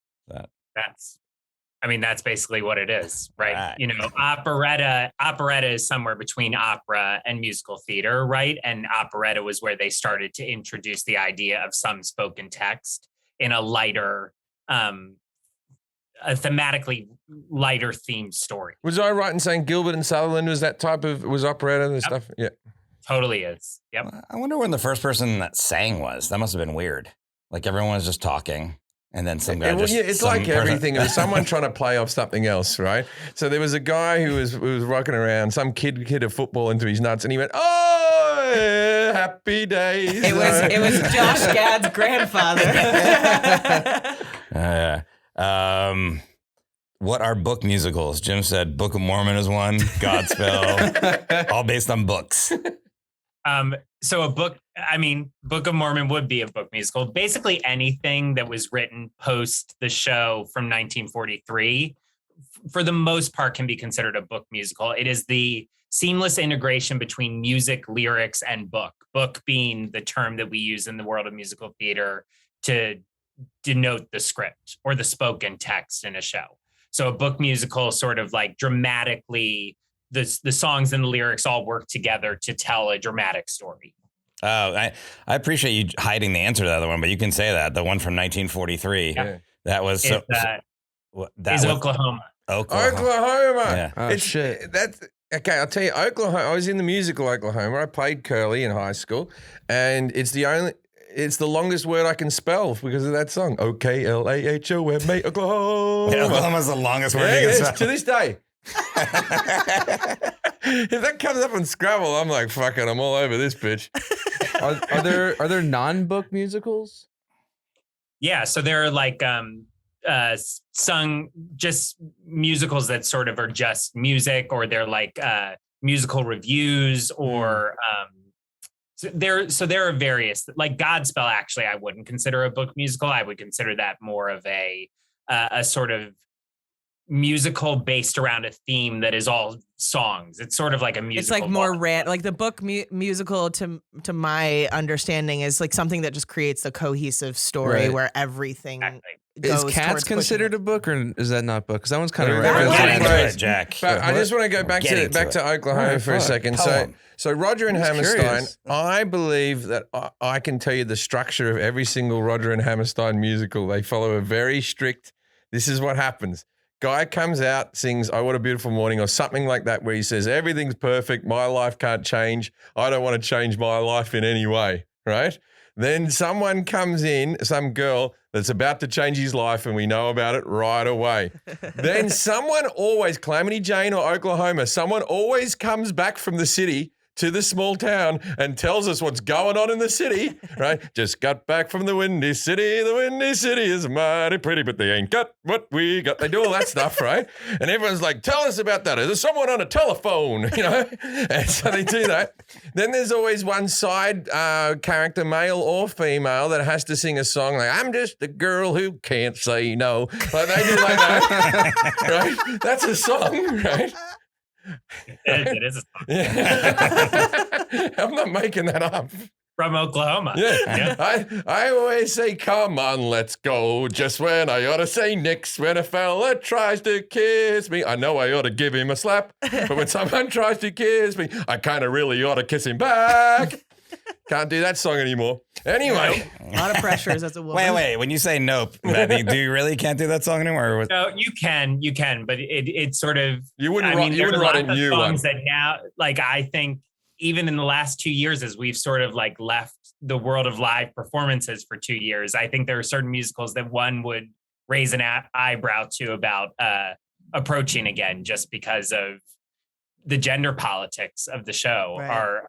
That's basically what it is, right? Right. You know, operetta is somewhere between opera and musical theater, right? And operetta was where they started to introduce the idea of some spoken text in a lighter, a thematically lighter themed story. Was I right in saying Gilbert and Sutherland was operetta and stuff? Yeah. Totally is. Yep. I wonder when the first person that sang was. That must have been weird. Like everyone was just talking. And then some guy it's like everything. It was someone trying to play off something else, right? So there was a guy who was rocking around. Some kid hit a football into his nuts, and he went, "Oh, yeah, happy days." It was Josh Gad's grandfather. What are book musicals? Jim said Book of Mormon is one. Godspell, all based on books. So Book of Mormon would be a book musical. Basically anything that was written post the show from 1943, for the most part, can be considered a book musical. It is the seamless integration between music, lyrics, and book. Book being the term that we use in the world of musical theater to denote the script or the spoken text in a show. So a book musical sort of like dramatically, the songs and the lyrics all work together to tell a dramatic story. Oh, I appreciate you hiding the answer to the other one, but you can say that. The one from 1943. Yeah. That was That is Oklahoma. Oklahoma. Yeah. Oh, shit. That's okay. I'll tell you, Oklahoma. I was in the musical Oklahoma. I played Curly in high school, and it's the longest word I can spell because of that song. Oklahoma, Oklahoma. Yeah, Oklahoma's the longest word Yeah, you can it is, spell. to this day. If that comes up on Scrabble, I'm like, fuck it, I'm all over this bitch. Are there non-book musicals? Yeah, so there are like sung just musicals that sort of are just music, or they're like musical reviews, or so there are various, like Godspell. Actually, I wouldn't consider a book musical. I would consider that more of a sort of musical based around a theme that is all songs. It's sort of like a musical. It's like more like the book musical to my understanding is like something that just creates a cohesive story Right. where everything Exactly. goes Is Cats towards considered a book, or is that not book? Because that one's kind of That Get was into great. it, Jack. But I just want to go back Getting to to it. Oklahoma Alright, for a fuck. second. Poem. So Roger and I'm just Hammerstein, curious. I believe that I can tell you the structure of every single Roger and Hammerstein musical. They follow a very strict, this is what happens. Guy comes out, sings "Oh, What a Beautiful Morning" or something like that, where he says, everything's perfect, my life can't change, I don't want to change my life in any way, right? Then someone comes in, some girl that's about to change his life, and we know about it right away. Then someone always, Calamity Jane or Oklahoma, someone always comes back from the city to the small town and tells us what's going on in the city, right? Just got back from the windy city. The windy city is mighty pretty, but they ain't got what we got. They do all that stuff, right? And everyone's like, tell us about that. There's someone on a telephone, you know? And so they do that. Then there's always one side character, male or female, that has to sing a song like, I'm just a girl who can't say no. Like they do like that, right? That's a song, right? It is a song. Yeah. I'm not making that up. From Oklahoma. Yeah. I always say, come on, let's go. Just when I ought to say nix, when a fella tries to kiss me. I know I ought to give him a slap, but when someone tries to kiss me, I kind of really ought to kiss him back. Can't do that song anymore. Anyway. A lot of pressures as a woman. Wait. When you say nope, Matthew, do you really can't do that song anymore? Or what? No, you can, but it's sort of. You wouldn't I write, mean, you there's wouldn't a write lot a of new one. songs that now, like I think, even in the last 2 years, as we've sort of like left the world of live performances for 2 years, I think there are certain musicals that one would raise an eyebrow to about approaching again, just because of the gender politics of the show are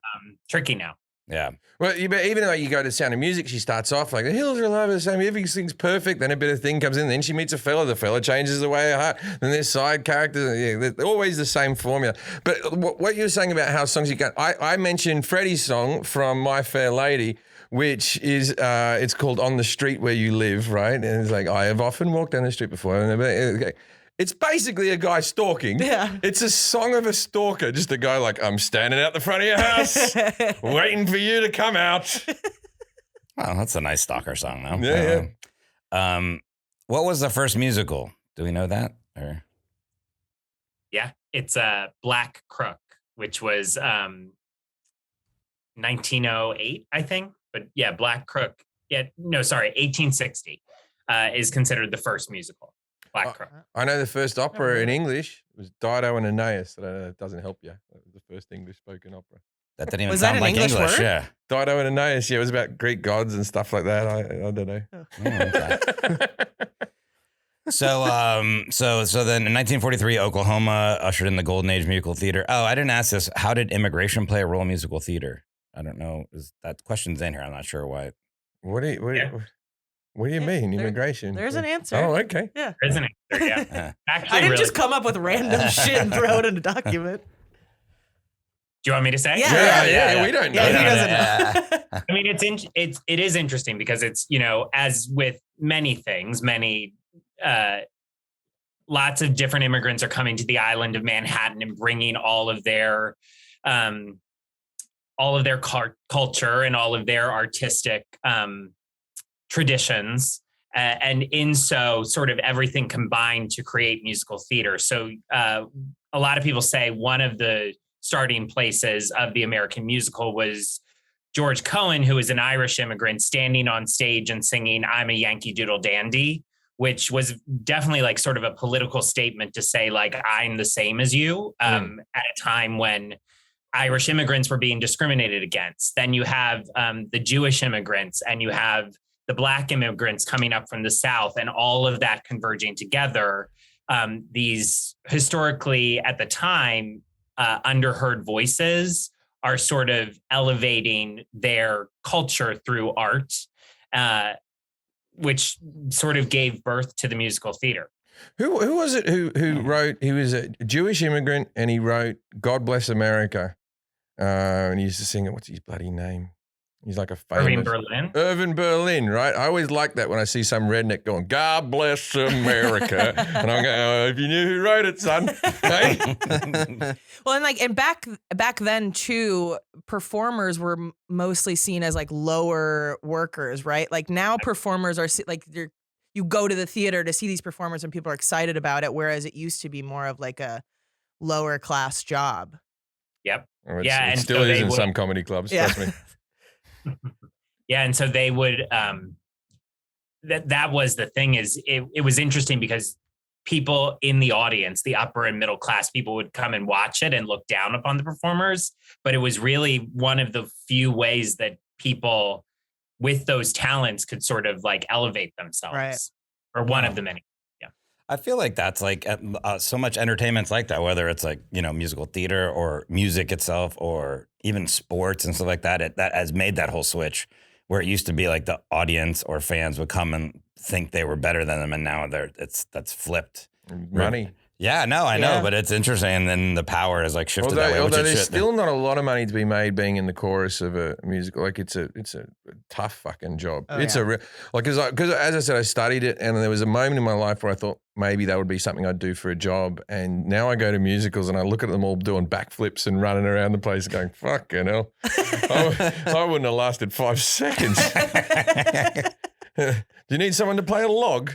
tricky now. Yeah. Well, but even though you go to Sound of Music, she starts off like, the hills are alive, the same, everything's perfect. Then a bit of thing comes in. Then she meets a fella. The fella changes the way her heart. Then there's side characters. Yeah, they're always the same formula. But what you were saying about how songs you got, I mentioned Freddie's song from My Fair Lady, which is, it's called On the Street Where You Live, right? And it's like, I have often walked down the street before. It's basically a guy stalking. Yeah. It's a song of a stalker. Just a guy like, I'm standing out the front of your house, waiting for you to come out. Well, that's a nice stalker song, though. Yeah, What was the first musical? Do we know that? Or Yeah, it's Black Crook, which was 1908, I think. But yeah, Black Crook. Yeah, no, sorry, 1860 is considered the first musical. Black Crook. I know the first opera in English was Dido and Aeneas. That doesn't help you. That was the first English spoken opera. that didn't even Was that sound an like English word? Yeah. Dido and Aeneas, yeah, it was about Greek gods and stuff like that. I don't know. Oh, okay. So then in 1943, Oklahoma ushered in the golden age of musical theater. Oh, I didn't ask this. How did immigration play a role in musical theater? I don't know. That question's in here. I'm not sure why. What do you mean, immigration? There's an answer. Oh, okay. Yeah. There's an answer, yeah. Actually, I didn't really, just come up with random shit and throw it in a document. do you want me to say? Yeah. We don't know. Yeah, he that. doesn't know. I mean, it is interesting because it's, as with many things, lots of different immigrants are coming to the island of Manhattan and bringing all of their culture and all of their artistic traditions. And in so sort of everything combined to create musical theater. So a lot of people say one of the starting places of the American musical was George Cohan, who was an Irish immigrant, standing on stage and singing "I'm a Yankee Doodle Dandy," which was definitely like sort of a political statement to say, like, I'm the same as you, at a time when Irish immigrants were being discriminated against. Then you have the Jewish immigrants and you have the Black immigrants coming up from the South, and all of that converging together. These historically at the time underheard voices are sort of elevating their culture through art, which sort of gave birth to the musical theater. Who was it who wrote? He was a Jewish immigrant, and he wrote "God Bless America," and he used to sing it. What's his bloody name? He's like a famous Irving Berlin, right? I always like that when I see some redneck going, "God bless America," and I'm going, "Oh, if you knew who wrote it, son." Hey? Well, and back then too, performers were mostly seen as like lower workers, right? Like now, performers are like you go to the theater to see these performers and people are excited about it, whereas it used to be more of like a lower class job. Yep. Oh, yeah, it still is in some comedy clubs. Yeah. Trust me. Yeah, and so they would. That was the thing. Is it was interesting because people in the audience, the upper and middle class people, would come and watch it and look down upon the performers. But it was really one of the few ways that people with those talents could sort of like elevate themselves, right. Or one of the many. Yeah, I feel like that's like so much entertainment's like that, whether it's like, musical theater or music itself or even sports and stuff like that. That has made that whole switch where it used to be like the audience or fans would come and think they were better than them. And now that's flipped. Money. Yeah, no, I know, but it's interesting. And then the power is like shifted that way. Although there's still not a lot of money to be made being in the chorus of a musical. Like it's a tough fucking job. Oh, it's a real, like, because as I said, I studied it, and there was a moment in my life where I thought maybe that would be something I'd do for a job. And now I go to musicals and I look at them all doing backflips and running around the place going, fucking hell. I wouldn't have lasted 5 seconds. Do you need someone to play a log?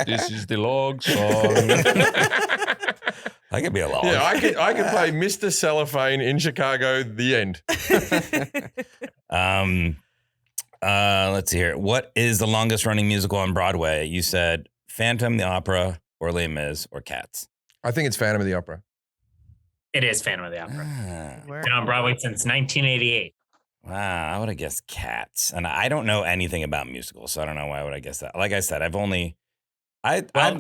This is the log song. I could be a log. Yeah, I could play Mr. Cellophane in Chicago. The end. Let's see here. What is the longest running musical on Broadway? You said Phantom, the Opera, or Les Mis, or Cats. I think it's Phantom of the Opera. it is Phantom of the Opera. Been on Broadway since 1988. Wow, I would have guessed Cats, and I don't know anything about musicals, so I don't know why would I guess that. Like I said, I've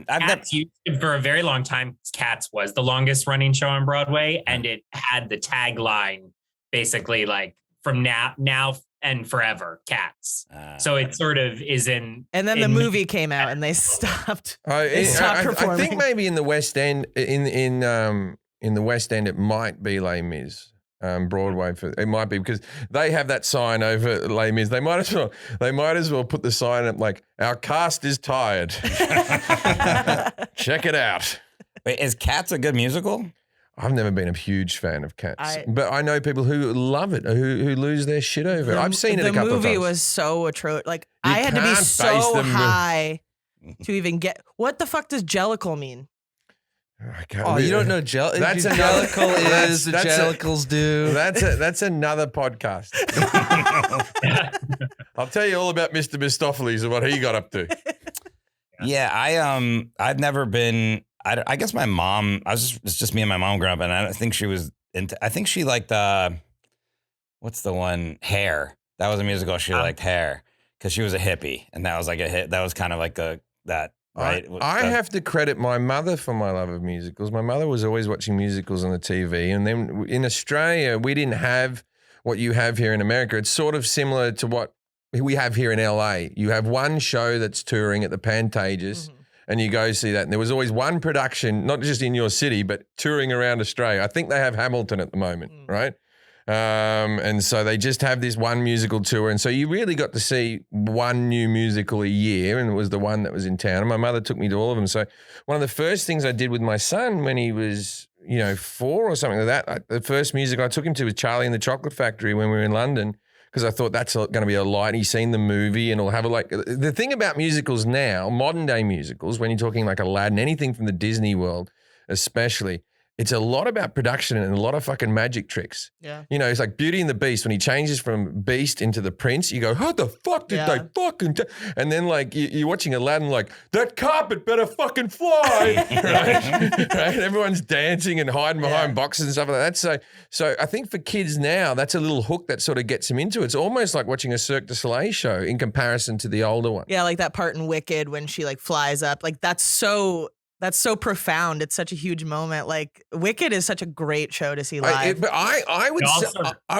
Cats for a very long time. Cats was the longest running show on Broadway, and it had the tagline basically like from now and forever, Cats. So it sort of is in. And then the movie came out, and they stopped. They stopped performing. I think maybe in the West End, in the West End, it might be Les Mis. Broadway. It might be because they have that sign over Les Mis. They might as well put the sign up like, our cast is tired. Check it out. Wait, is Cats a good musical? I've never been a huge fan of Cats, but I know people who love it, who lose their shit over it. I've seen it a couple of times. The movie was so atrocious. Like, I had to be so high to even get. What the fuck does jellicle mean? Oh, you don't know That's jellicle is the jellicles do. That's another podcast. I'll tell you all about Mr. Mistopheles and what he got up to. Yeah, I've never been. I guess my mom. It's just me and my mom growing up, and I think she was into. I think she liked what's the one? Hair. That was a musical. She liked Hair because she was a hippie, and that was like a hit. That was kind of like that. Right. I have to credit my mother for my love of musicals. My mother was always watching musicals on the TV, and then in Australia, we didn't have what you have here in America. It's sort of similar to what we have here in LA. You have one show that's touring at the Pantages. And you go see that. And there was always one production, not just in your city, but touring around Australia. I think they have Hamilton at the moment, right? And so they just have this one musical tour. And so you really got to see one new musical a year, and it was the one that was in town. And my mother took me to all of them. So one of the first things I did with my son when he was, 4 or something like that, the first musical I took him to was Charlie and the Chocolate Factory when we were in London. Because I thought that's going to be a light. He's seen the movie and he'll have the thing about musicals now, modern day musicals, when you're talking like Aladdin, anything from the Disney world, especially, it's a lot about production and a lot of fucking magic tricks. Yeah. It's like Beauty and the Beast. When he changes from Beast into the Prince, you go, how the fuck did they fucking And then like you're watching Aladdin like, that carpet better fucking fly. right? Everyone's dancing and hiding behind boxes and stuff like that. So I think for kids now, that's a little hook that sort of gets them into it. It's almost like watching a Cirque du Soleil show in comparison to the older one. Yeah, like that part in Wicked when she like flies up. Like that's so profound. It's such a huge moment. Like Wicked is such a great show to see live. But I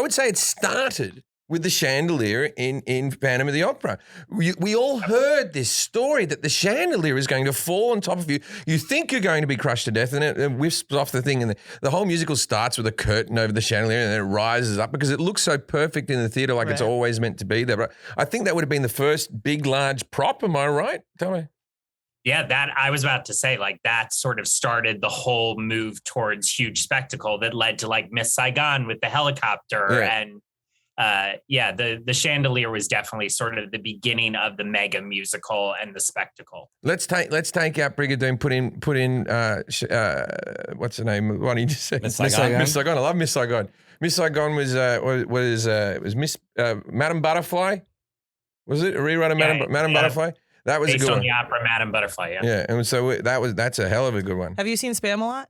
would say it started with the chandelier in Phantom of the Opera. We all heard this story that the chandelier is going to fall on top of you. You think you're going to be crushed to death, and it wisps off the thing. And the whole musical starts with a curtain over the chandelier, and then it rises up because it looks so perfect in the theater, like it's always meant to be there. But I think that would have been the first big, large prop. Am I right? Tell me. Yeah, that I was about to say, like that sort of started the whole move towards huge spectacle that led to like Miss Saigon with the helicopter. And the chandelier was definitely sort of the beginning of the mega musical and the spectacle. Let's take out Brigadoon, put in what's her name? What did you just say? Miss Saigon. Miss Saigon. I love Miss Saigon. Miss Saigon was Miss Madame Butterfly. Was it a rerun of Madame Butterfly? That was based a good on one. the opera Madame Butterfly. Yeah, and so that's a hell of a good one. Have you seen Spamalot?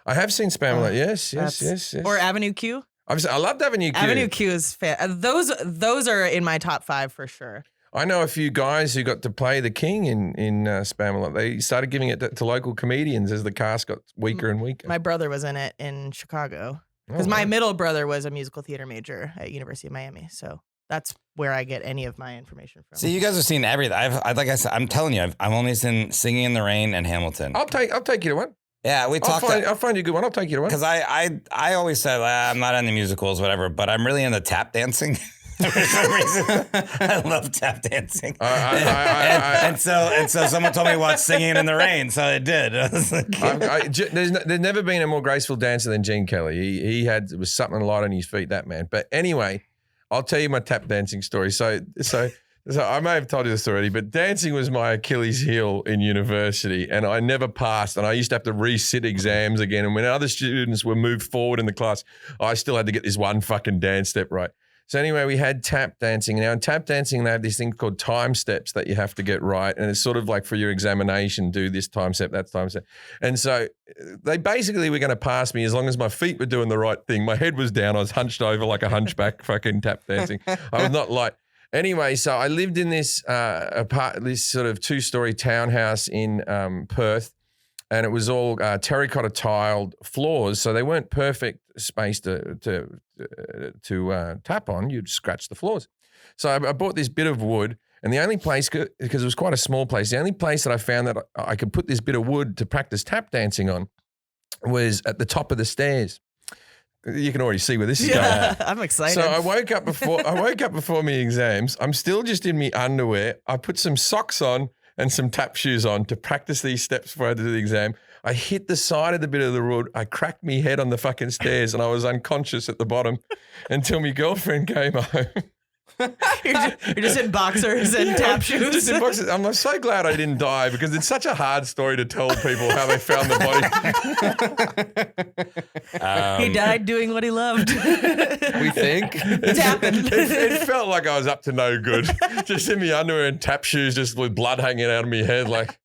I have seen Spamalot. Yes. Or Avenue Q? I loved Avenue Q. Avenue Q is those are in my top 5 for sure. I know a few guys who got to play the king in Spamalot. They started giving it to local comedians as the cast got weaker and weaker. My brother was in it in Chicago because my middle brother was a musical theater major at University of Miami. So that's where I get any of my information from. See, you guys have seen everything. Like I said, I'm telling you, I've only seen Singing in the Rain and Hamilton. I'll take you to one. Yeah, I'll find you a good one. I'll take you to one. Because I always said I'm not into musicals, whatever, but I'm really into tap dancing. For some reason, I love tap dancing. And so someone told me to watch Singing in the Rain, so I did. I was like, there's never been a more graceful dancer than Gene Kelly. He had was something light on his feet, that man. But anyway, I'll tell you my tap dancing story. So I may have told you this already, but dancing was my Achilles heel in university, and I never passed, and I used to have to resit exams again. And when other students were moved forward in the class, I still had to get this one fucking dance step right. So anyway, we had tap dancing. Now in tap dancing, they have this thing called time steps that you have to get right. And it's sort of like for your examination, do this time step, that time step. And so they basically were going to pass me as long as my feet were doing the right thing. My head was down. I was hunched over like a hunchback fucking tap dancing. I was not light. Anyway, so I lived in this this sort of 2-story townhouse in Perth, and it was all terracotta tiled floors, so they weren't perfect space to tap on. You'd scratch the floors. So I bought this bit of wood, and the only place, because it was quite a small place, the only place that I found that I could put this bit of wood to practice tap dancing on was at the top of the stairs. You can already see where this is Yeah, going. I'm excited. So I woke up before my exams. I'm still just in my underwear. I put some socks on and some tap shoes on to practice these steps before I did the exam. I hit the side of the bit of the road. I cracked my head on the fucking stairs and I was unconscious at the bottom until my girlfriend came home. You're just in boxers and tap shoes. Just in boxers. I'm so glad I didn't die because it's such a hard story to tell people how they found the body. He died doing what he loved. We think. It felt like I was up to no good. Just in my underwear and tap shoes, just with blood hanging out of my head. Like,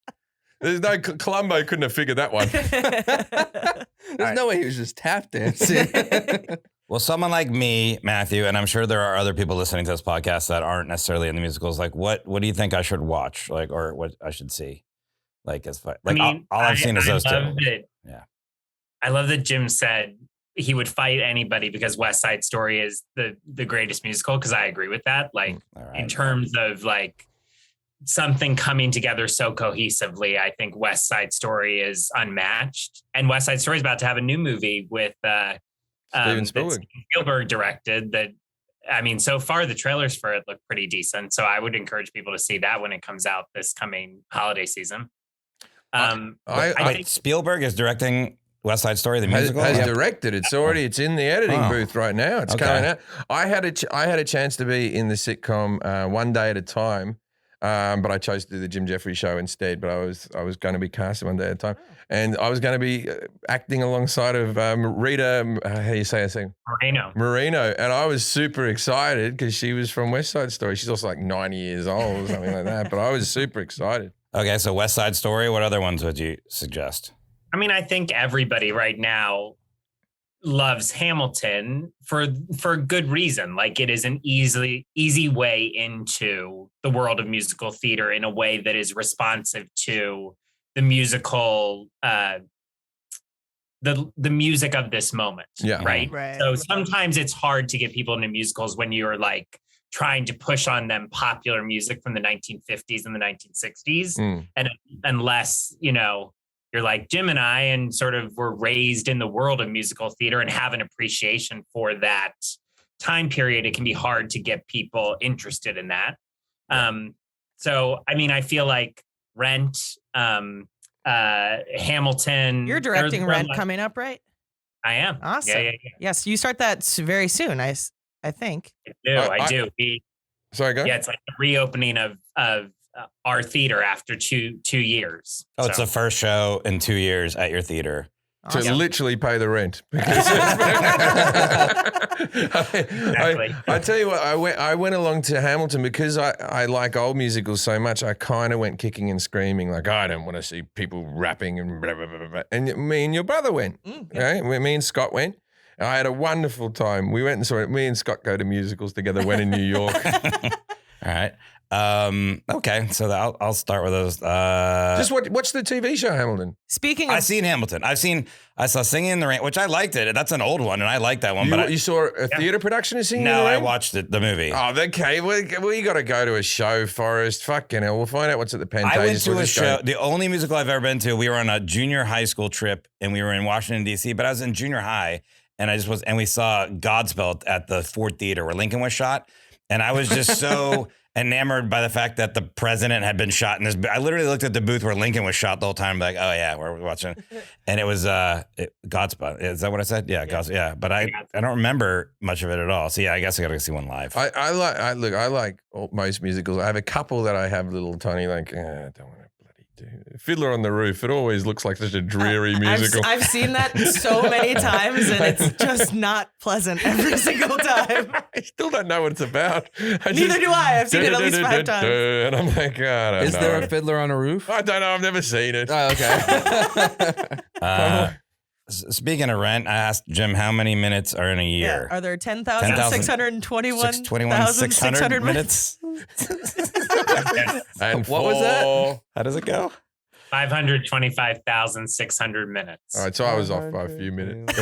there's no Columbo couldn't have figured that one. There's no way he was just tap dancing. Well, someone like me, Matthew, and I'm sure there are other people listening to this podcast that aren't necessarily in the musicals. Like, what do you think I should watch? Like, or what I should see? Like, as far, like, all I've seen is those two. Yeah, I love that Jim said he would fight anybody because West Side Story is the greatest musical. Because I agree with that. Like, in terms of like something coming together so cohesively, I think West Side Story is unmatched. And West Side Story is about to have a new movie with Steven Spielberg directed. That, I mean, so far the trailers for it look pretty decent. So I would encourage people to see that when it comes out this coming holiday season. I think Spielberg is directing West Side Story, the musical. Has directed. It's in the editing booth right now. It's coming out. I had a chance to be in the sitcom One Day at a Time. But I chose to do the Jim Jefferies show instead. But I was going to be casted One Day at a Time, and I was going to be acting alongside of Rita. How do you say her name? Moreno, and I was super excited because she was from West Side Story. She's also like 90 years old or something like that. But I was super excited. Okay, so West Side Story. What other ones would you suggest? I mean, I think everybody right now loves Hamilton for good reason. Like, it is an easy way into the world of musical theater in a way that is responsive to the musical, the music of this moment. Yeah. Right. So sometimes it's hard to get people into musicals when you're like trying to push on them popular music from the 1950s and the 1960s. And unless, you know, you're like Jim and I, and sort of were raised in the world of musical theater and have an appreciation for that time period, it can be hard to get people interested in that. So, I mean, I feel like Rent, Hamilton. You're directing Rent coming up, right? I am. Awesome. Yeah. Yes, you start that very soon, I think. I do. Sorry, go. Yeah, it's like the reopening of our theater after two years. Oh, it's the first show in 2 years at your theater. To literally pay the rent. Because I tell you what, I went along to Hamilton because I like old musicals so much. I kind of went kicking and screaming like, I don't want to see people rapping and blah, blah, blah, blah. And me and your brother went. Okay? Me and Scott went. And I had a wonderful time. We went and saw it. Me and Scott go to musicals together, went in New York. All right. Okay, so I'll start with those. Just watch the TV show Hamilton. Speaking of, I've seen Hamilton. I saw Singing in the Rain, which I liked it. That's an old one, and I like that one. You saw a theater production of Singing in the No, Rain? I watched the movie. Oh, okay. Well, you got to go to a show, Forrest. Fucking hell. We'll find out what's at the Pantages. I went to a show. The only musical I've ever been to. We were on a junior high school trip, and we were in Washington D.C. But I was in junior high, and we saw Godspell at the Ford Theater where Lincoln was shot, and I was just so enamored by the fact that the president had been shot in this. I literally looked at the booth where Lincoln was shot the whole time, like, oh yeah, we're watching, and it was Godspell. Is that what I said? Yeah, Godspell. Yeah, but I don't remember much of it at all. So yeah, I guess I got to see one live. I like most musicals. I have a couple that I have little tiny like. I don't want to bloody do Fiddler on the Roof. It always looks like such a dreary musical. I've seen that so many times, and it's just not pleasant every single time. I still don't know what it's about. Neither do I. I've seen it at least 5 times. And I'm like, I don't know. Is there a Fiddler on a Roof? I don't know. I've never seen it. Oh, okay. Speaking of Rent, I asked Jim how many minutes are in a year. Yeah. Are there 10,621,600 minutes? And what was that? How does it go? 525,600 minutes. All right, so I was off by a few minutes.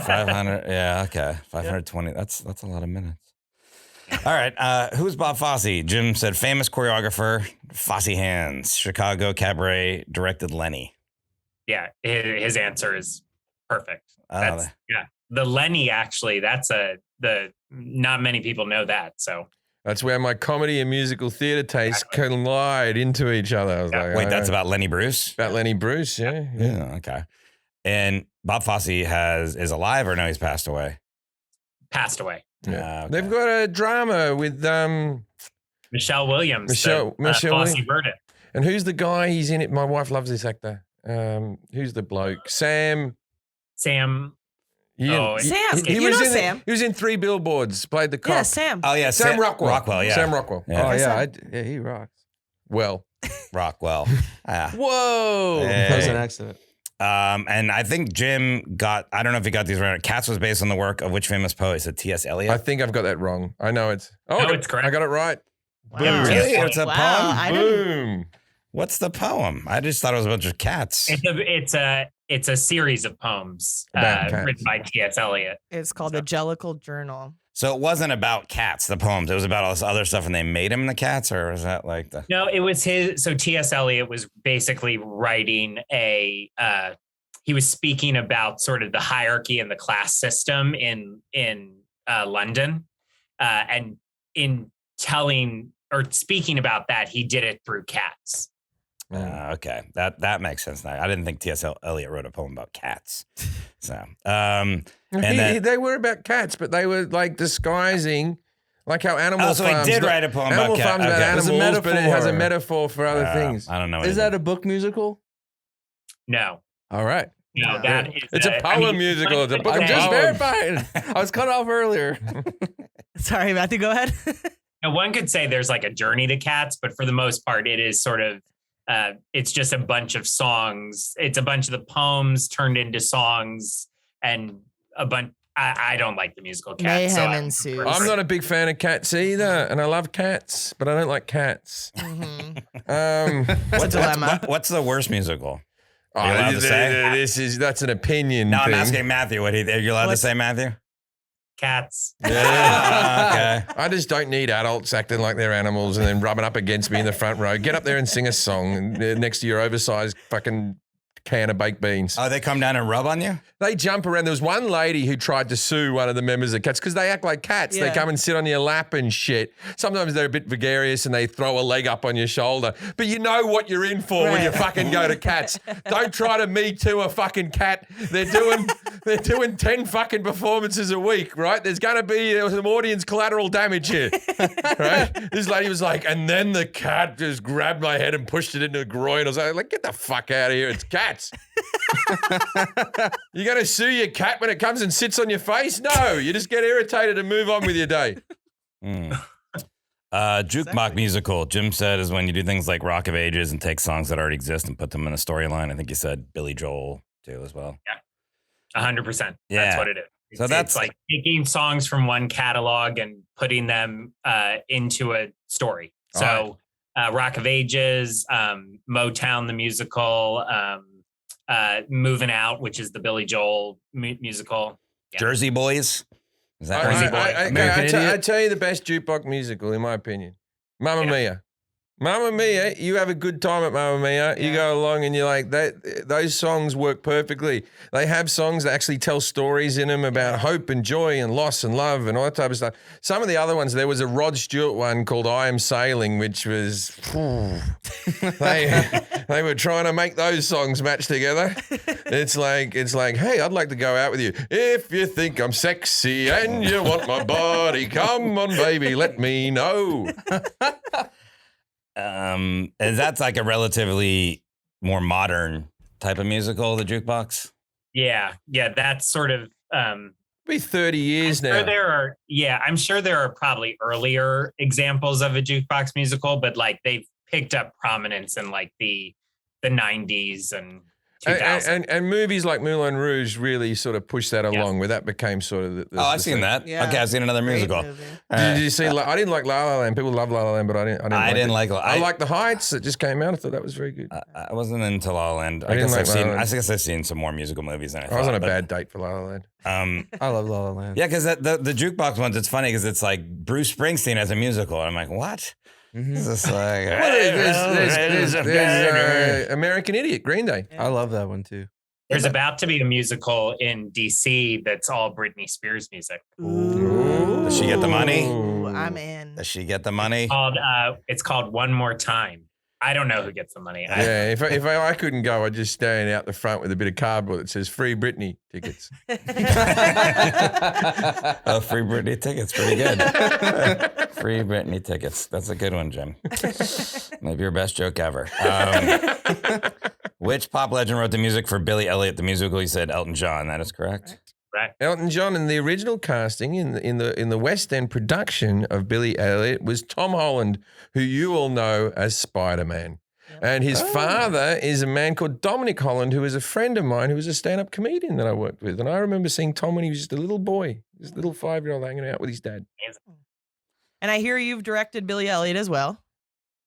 500. Yeah, okay. 520. That's a lot of minutes. All right. Who's Bob Fosse? Jim said famous choreographer, Fosse hands, Chicago cabaret, directed Lenny. Yeah, his answer is perfect. the Lenny, actually, not many people know that. So That's where my comedy and musical theater tastes collide into each other. I was like, Wait, that's about Lenny Bruce? about Lenny Bruce, yeah. Yeah, okay. And Bob Fosse is alive or no, he's passed away? passed away. Yeah. Okay. They've got a drama with Michelle Williams. Michelle Fosse Williams. Verdon. And who's the guy? He's in it. My wife loves this actor. Who's the bloke? Sam. Sam. Yeah, Sam. He You was know in Sam. He was in 3 Billboards. Played the cop. Yeah, Sam. Oh, yeah. Sam Rockwell. Rockwell, yeah. Sam Rockwell. Yeah. Oh yeah, Sam. yeah, he rocks. Well. Rockwell. Ah. Whoa, Hey. that was an accident. And I think Jim I don't know if he got these right. Cats was based on the work of which famous poet? Is it T.S. Eliot? I think I've got that wrong. I know it's. No, it's correct. I got it right. Wow. Really? It's a Wow, poem? I didn't. Boom. What's the poem? I just thought it was a bunch of cats. It's a series of poems About cats. written by T.S. Eliot. It's called the Jellicle Journal. So it wasn't about cats, the poems. It was about all this other stuff, and they made him the cats, or was that like the? No, it was his. So T.S. Eliot was basically writing he was speaking about sort of the hierarchy and the class system in London, and in telling or speaking about that, he did it through cats. Okay, that makes sense now. I didn't think T.S. Eliot wrote a poem about cats. So, They were about cats, but they were like disguising, like how Animal so Farms. he did write a poem Animal about Farms cats. about Okay. It's a animals, but it has a metaphor. metaphor for other things. I don't know. Is that a book musical? No, All right. no, that is. It's a poem musical. It's a book I'm of just poems. verifying. I was cut off earlier. Sorry, Matthew, go ahead. Now, one could say there's like a journey to cats, but for the most part, it is sort of. It's just a bunch of songs. It's a bunch of the poems turned into songs, and a bunch. I don't like the musical Cats. Mayhem ensues. I'm not a big fan of cats either, and I love cats, but I don't like cats. It's a dilemma. What's the worst musical? Are you allowed to say? That's an opinion. No, I'm thing. asking Matthew. Are you allowed to say, Matthew? Cats. Yeah. Okay. I just don't need adults acting like they're animals and then rubbing up against me in the front row. Get up there and sing a song next to your oversized fucking can of baked beans. Oh, they come down and rub on you? They jump around. There was one lady who tried to sue one of the members of Cats because they act like cats. They Yeah. come and sit on your lap and shit. Sometimes they're a bit gregarious and they throw a leg up on your shoulder. But you know what you're in for when you fucking go to Cats. Don't try to Me Too a fucking cat. They're doing 10 fucking performances a week, right? There's going to be some audience collateral damage here, right? This lady was like, and then the cat just grabbed my head and pushed it into the groin. I was like, get the fuck out of here. It's Cats. You're going to sue your cat when it comes and sits on your face? No, you just get irritated and move on with your day. Jukebox musical, Jim said, is when you do things like Rock of Ages and take songs that already exist and put them in a storyline. I think you said Billy Joel too as well. 100%. Yeah. That's what it is. So that's it's like taking songs from one catalog and putting them into a story. So Rock of Ages, Motown the musical, Moving Out, which is the Billy Joel musical. Yeah. Jersey Boys. Is that I tell you the best jukebox musical, in my opinion. Mamma Mia. Mamma Mia, you have a good time at Mamma Mia. You go along and you're like, those songs work perfectly. They have songs that actually tell stories in them about hope and joy and loss and love and all that type of stuff. Some of the other ones, there was a Rod Stewart one called I Am Sailing, which was, they were trying to make those songs match together. It's like, hey, I'd like to go out with you. If you think I'm sexy and you want my body, come on, baby, let me know. And that's like a relatively more modern type of musical, the Jukebox. Yeah. That's sort of. Be 30 years now. I'm sure there are probably earlier examples of a jukebox musical, but like they've picked up prominence in like the 90s and 2000s. And movies like Moulin Rouge really sort of pushed that along, where that became sort of the I've seen that. Yeah. Okay, I've seen another musical. Did you see? I didn't like La La Land. People love La La Land, but I didn't like it. I like The Heights. It just came out. I thought that was very good. I wasn't into La La Land. I didn't like La La Land. I guess I've seen some more musical movies than I thought. I was on a bad date for La La Land. I love La La Land. Yeah, because the Jukebox ones, it's funny because it's like Bruce Springsteen as a musical. And I'm like, what? This is like... Well, there's American Idiot, Green Day. I love that one too. There's about to be a musical in DC that's all Britney Spears music. Ooh. Does she get the money? Ooh, I'm in. Does she get the money? It's called One More Time. I don't know who gets the money. Yeah, if I couldn't go, I'd just stand out the front with a bit of cardboard that says "Free Britney" tickets. Free Britney tickets, pretty good. Free Britney tickets. That's a good one, Jim. Maybe your best joke ever. Which pop legend wrote the music for Billy Elliot the musical? He said Elton John. That is correct. Right. Elton John in the original casting in the West End production of Billy Elliot was Tom Holland, who you all know as Spider-Man. Yep. And his father is a man called Dominic Holland, who is a friend of mine who was a stand-up comedian that I worked with. And I remember seeing Tom when he was just a little boy, this little 5-year-old hanging out with his dad. And I hear you've directed Billy Elliot as well.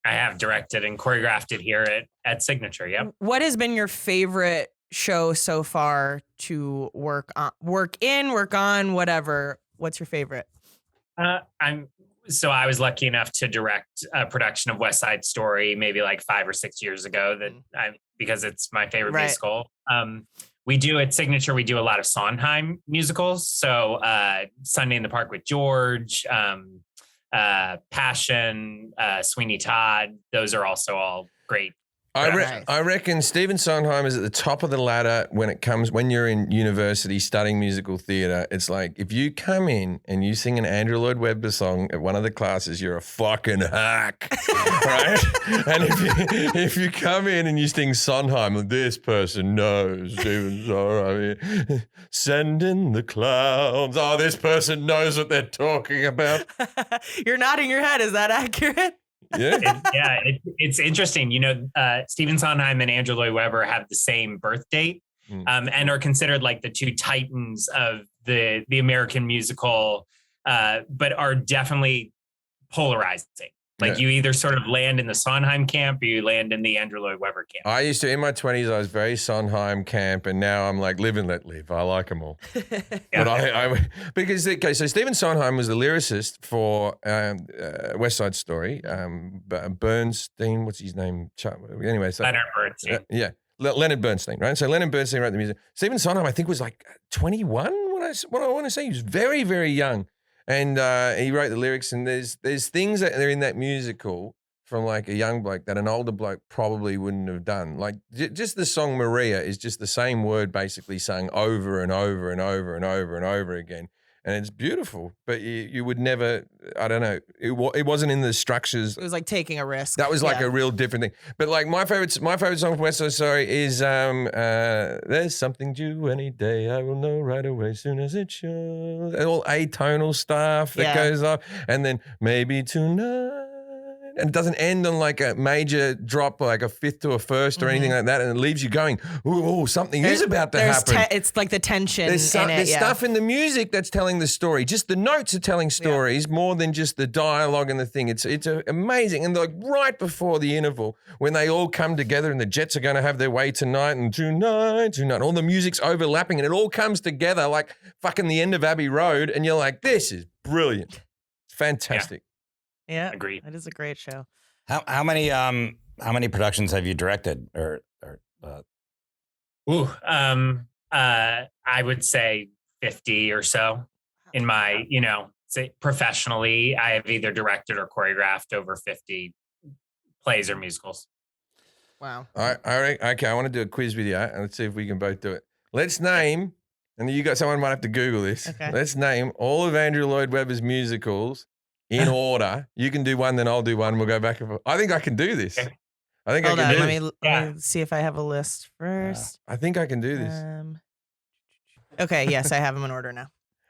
I have directed and choreographed it here at Signature. Yep. What has been your favorite show so far to work on, whatever? What's your favorite? I was lucky enough to direct a production of West Side Story maybe like 5 or 6 years ago because it's my favorite musical. We do at Signature, we do a lot of Sondheim musicals. So Sunday in the Park with George, Passion, Sweeney Todd. Those are also all great. I reckon Stephen Sondheim is at the top of the ladder when you're in university studying musical theater. It's like if you come in and you sing an Andrew Lloyd Webber song at one of the classes, you're a fucking hack, right? And if you come in and you sing Sondheim, this person knows Stephen Sondheim. Send in the clowns. Oh, this person knows what they're talking about. You're nodding your head. Is that accurate? Yeah. It's interesting. You know, Stephen Sondheim and Andrew Lloyd Webber have the same birth date and are considered like the two titans of the American musical, but are definitely polarizing. Like you either sort of land in the Sondheim camp or you land in the Andrew Lloyd Webber camp. I used to, in my 20s, I was very Sondheim camp, and now I'm like, live and let live. I like them all. But so Stephen Sondheim was the lyricist for West Side Story. Bernstein, what's his name? Anyway, so Leonard Bernstein. Leonard Bernstein, right? So Leonard Bernstein wrote the music. Stephen Sondheim, I think, was like 21. What I want to say, he was very, very young. And he wrote the lyrics, and there's things that are in that musical from like a young bloke that an older bloke probably wouldn't have done. Like just the song Maria is just the same word basically sung over and over and over and over and over again. And it's beautiful, but you would never, I don't know, it wasn't in the structures. It was like taking a risk. That was like a real different thing. But like my favorite song from West Side Story is There's Something Due Any Day, I Will Know Right Away Soon As It Shows. And all atonal stuff that goes up. And then Maybe Tonight. And it doesn't end on like a major drop, like a fifth to a first or anything like that. And it leaves you going, ooh, something is about to happen. It's like the tension there's stuff in the music that's telling the story. Just the notes are telling stories more than just the dialogue and the thing. It's amazing. And like right before the interval, when they all come together and the Jets are going to have their way tonight and tonight, all the music's overlapping and it all comes together like fucking the end of Abbey Road. And you're like, this is brilliant. It's fantastic. Yeah, agreed. That is a great show. How many productions have you directed? I would say 50 or so. In my, say professionally, I have either directed or choreographed over 50 plays or musicals. Wow. Okay, I want to do a quiz with you, and let's see if we can both do it. Let's name, and someone might have to Google this. Okay. Let's name all of Andrew Lloyd Webber's musicals in order. You can do one, then I'll do one. We'll go back and forth. I think I can do this. Okay. I think Hold I can on, do this. let me see if I have a list first. I think I can do this. Okay, yes, I have them in order now.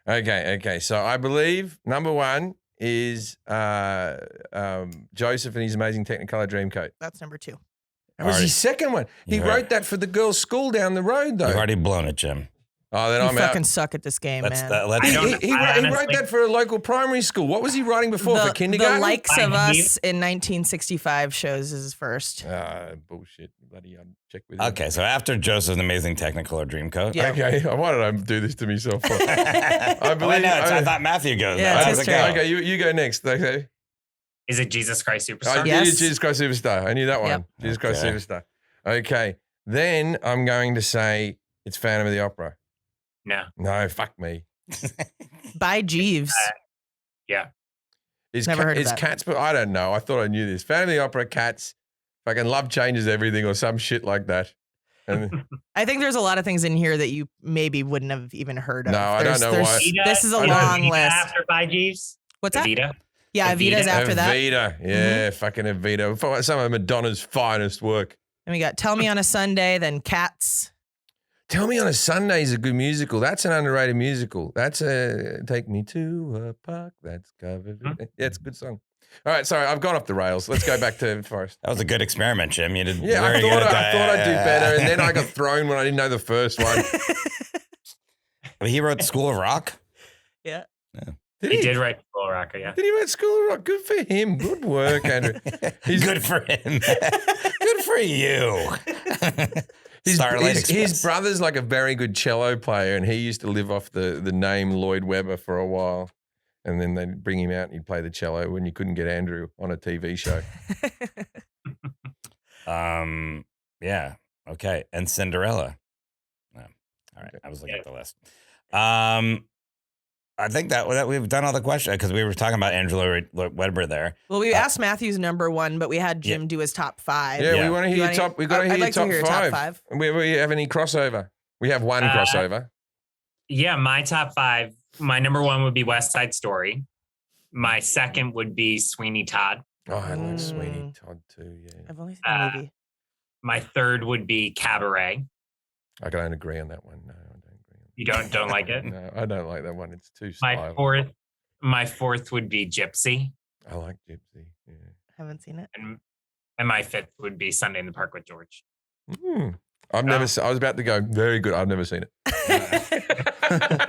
Okay. So I believe number one is Joseph and his Amazing Technicolor Dreamcoat. That's number 2. That was his second one. He wrote that for the girls' school down the road, though. You've already blown it, Jim. Oh, then You I'm fucking out. suck at this game, Let's, man. He wrote that for a local primary school. What was he writing before? For kindergarten? The Likes of Us in 1965 shows his first. Bullshit. Bloody, I'll check with him. Okay, so after Joseph's Amazing Technicolor Dreamcoat. Yeah. Okay, why did I do this to myself for? I thought Matthew goes. Yeah, How's it's it his go? turn. Okay, you go next. Okay. Is it Jesus Christ I Superstar? Yes. did Jesus Christ Superstar. I knew that one. Yep. Jesus Christ Okay. Superstar. Okay. Then I'm going to say It's Phantom of the Opera. No, fuck me. By Jeeves. Yeah. Never heard of is that. Cats, but I don't know. I thought I knew this. Phantom of the Opera, Cats, fucking Love Changes Everything or some shit like that. And I think there's a lot of things in here that you maybe wouldn't have even heard of. No, I don't know why. This is a I know long Evita list. After By Jeeves. What's that? Evita. Yeah, Evita's after that. Evita. Yeah, fucking Evita. Some of Madonna's finest work. And we got Tell Me on a Sunday, then Cats. Tell Me on a Sunday is a good musical. That's an underrated musical. That's a Take Me to a Park That's Covered. Yeah, it's a good song. All right, sorry, I've gone off the rails. Let's go back to Forrest. That was a good experiment, Jim. You did Yeah, very I good thought at that. I'd do better, and then I got thrown when I didn't know the first one. He wrote School of Rock. Yeah. He did write School of Rock, yeah. Did he write School of Rock? Good for him. Good work, Andrew. He's good for him. Good for you. His brother's like a very good cello player, and he used to live off the name Lloyd Webber for a while. And then they'd bring him out and he'd play the cello when you couldn't get Andrew on a TV show. Yeah. Okay. And Cinderella. No. All right. I was looking at the list. I think that we've done all the questions because we were talking about Andrew Lloyd Webber there. Well, we asked Matthew's number one, but we had Jim do his top five. Yeah, we want to hear your top. We got to hear your top five. top We have any crossover? We have one crossover. Yeah, my top five. My number one would be West Side Story. My second would be Sweeney Todd. Oh, I like Sweeney Todd too. Yeah, I've only seen the movie. My third would be Cabaret. I don't agree on that one. No, I don't agree. You don't like it? No, I don't like that one. It's too My silent. my fourth would be Gypsy. I like Gypsy. Yeah. Haven't seen it. And my fifth would be Sunday in the Park with George. I've never. I was about to go. Very good. I've never seen it.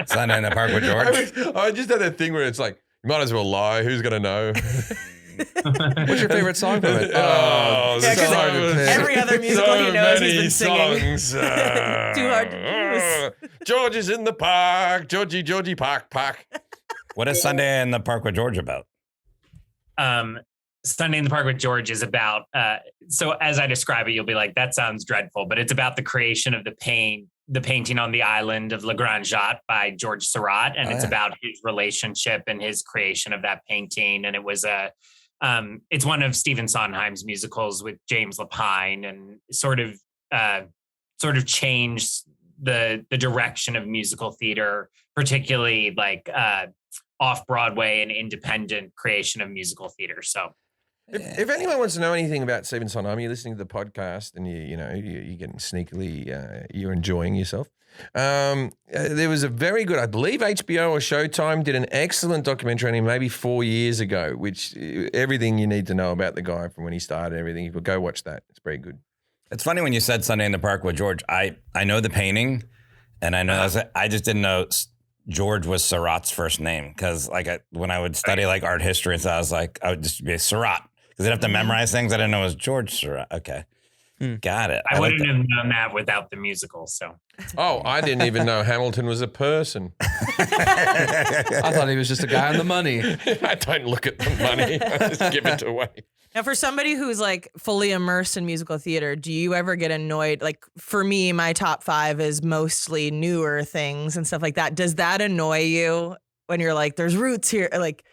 Sunday in the Park with George. I just had that thing where it's like, you might as well lie. Who's gonna know? What's your favorite song from it? Oh, Yeah, 'cause hard to pick. every other musical he knows he's been singing. Songs. Too hard to choose. George is in the park. Georgie, park. What is Sunday in the Park with George about? Sunday in the Park with George is about, so as I describe it, you'll be like, that sounds dreadful, but it's about the creation of the painting on the island of Le Grand Jatte by George Seurat. And it's about his relationship and his creation of that painting. And it was it's one of Stephen Sondheim's musicals with James Lapine, and sort of changed the direction of musical theater, particularly like off Broadway and independent creation of musical theater. So if anyone wants to know anything about Stephen Sondheim, you're listening to the podcast and you're getting sneakily, you're enjoying yourself. There was a very good, I believe HBO or Showtime did an excellent documentary on him maybe 4 years ago, which everything you need to know about the guy from when he started, everything. But go watch that. It's very good. It's funny when you said Sunday in the Park with George. I know the painting, and I know I just didn't know George was Seurat's first name, because when I would study like art history and stuff, I was like, I would just be Seurat because I'd have to memorize things. I didn't know it was George Seurat. Okay. Got it. I wouldn't have known that without the musical. So, I didn't even know Hamilton was a person. I thought he was just a guy on the money. I don't look at the money. I just give it away. Now, for somebody who's like fully immersed in musical theater, do you ever get annoyed? Like for me, my top five is mostly newer things and stuff like that. Does that annoy you when you're like, there's roots here? Like,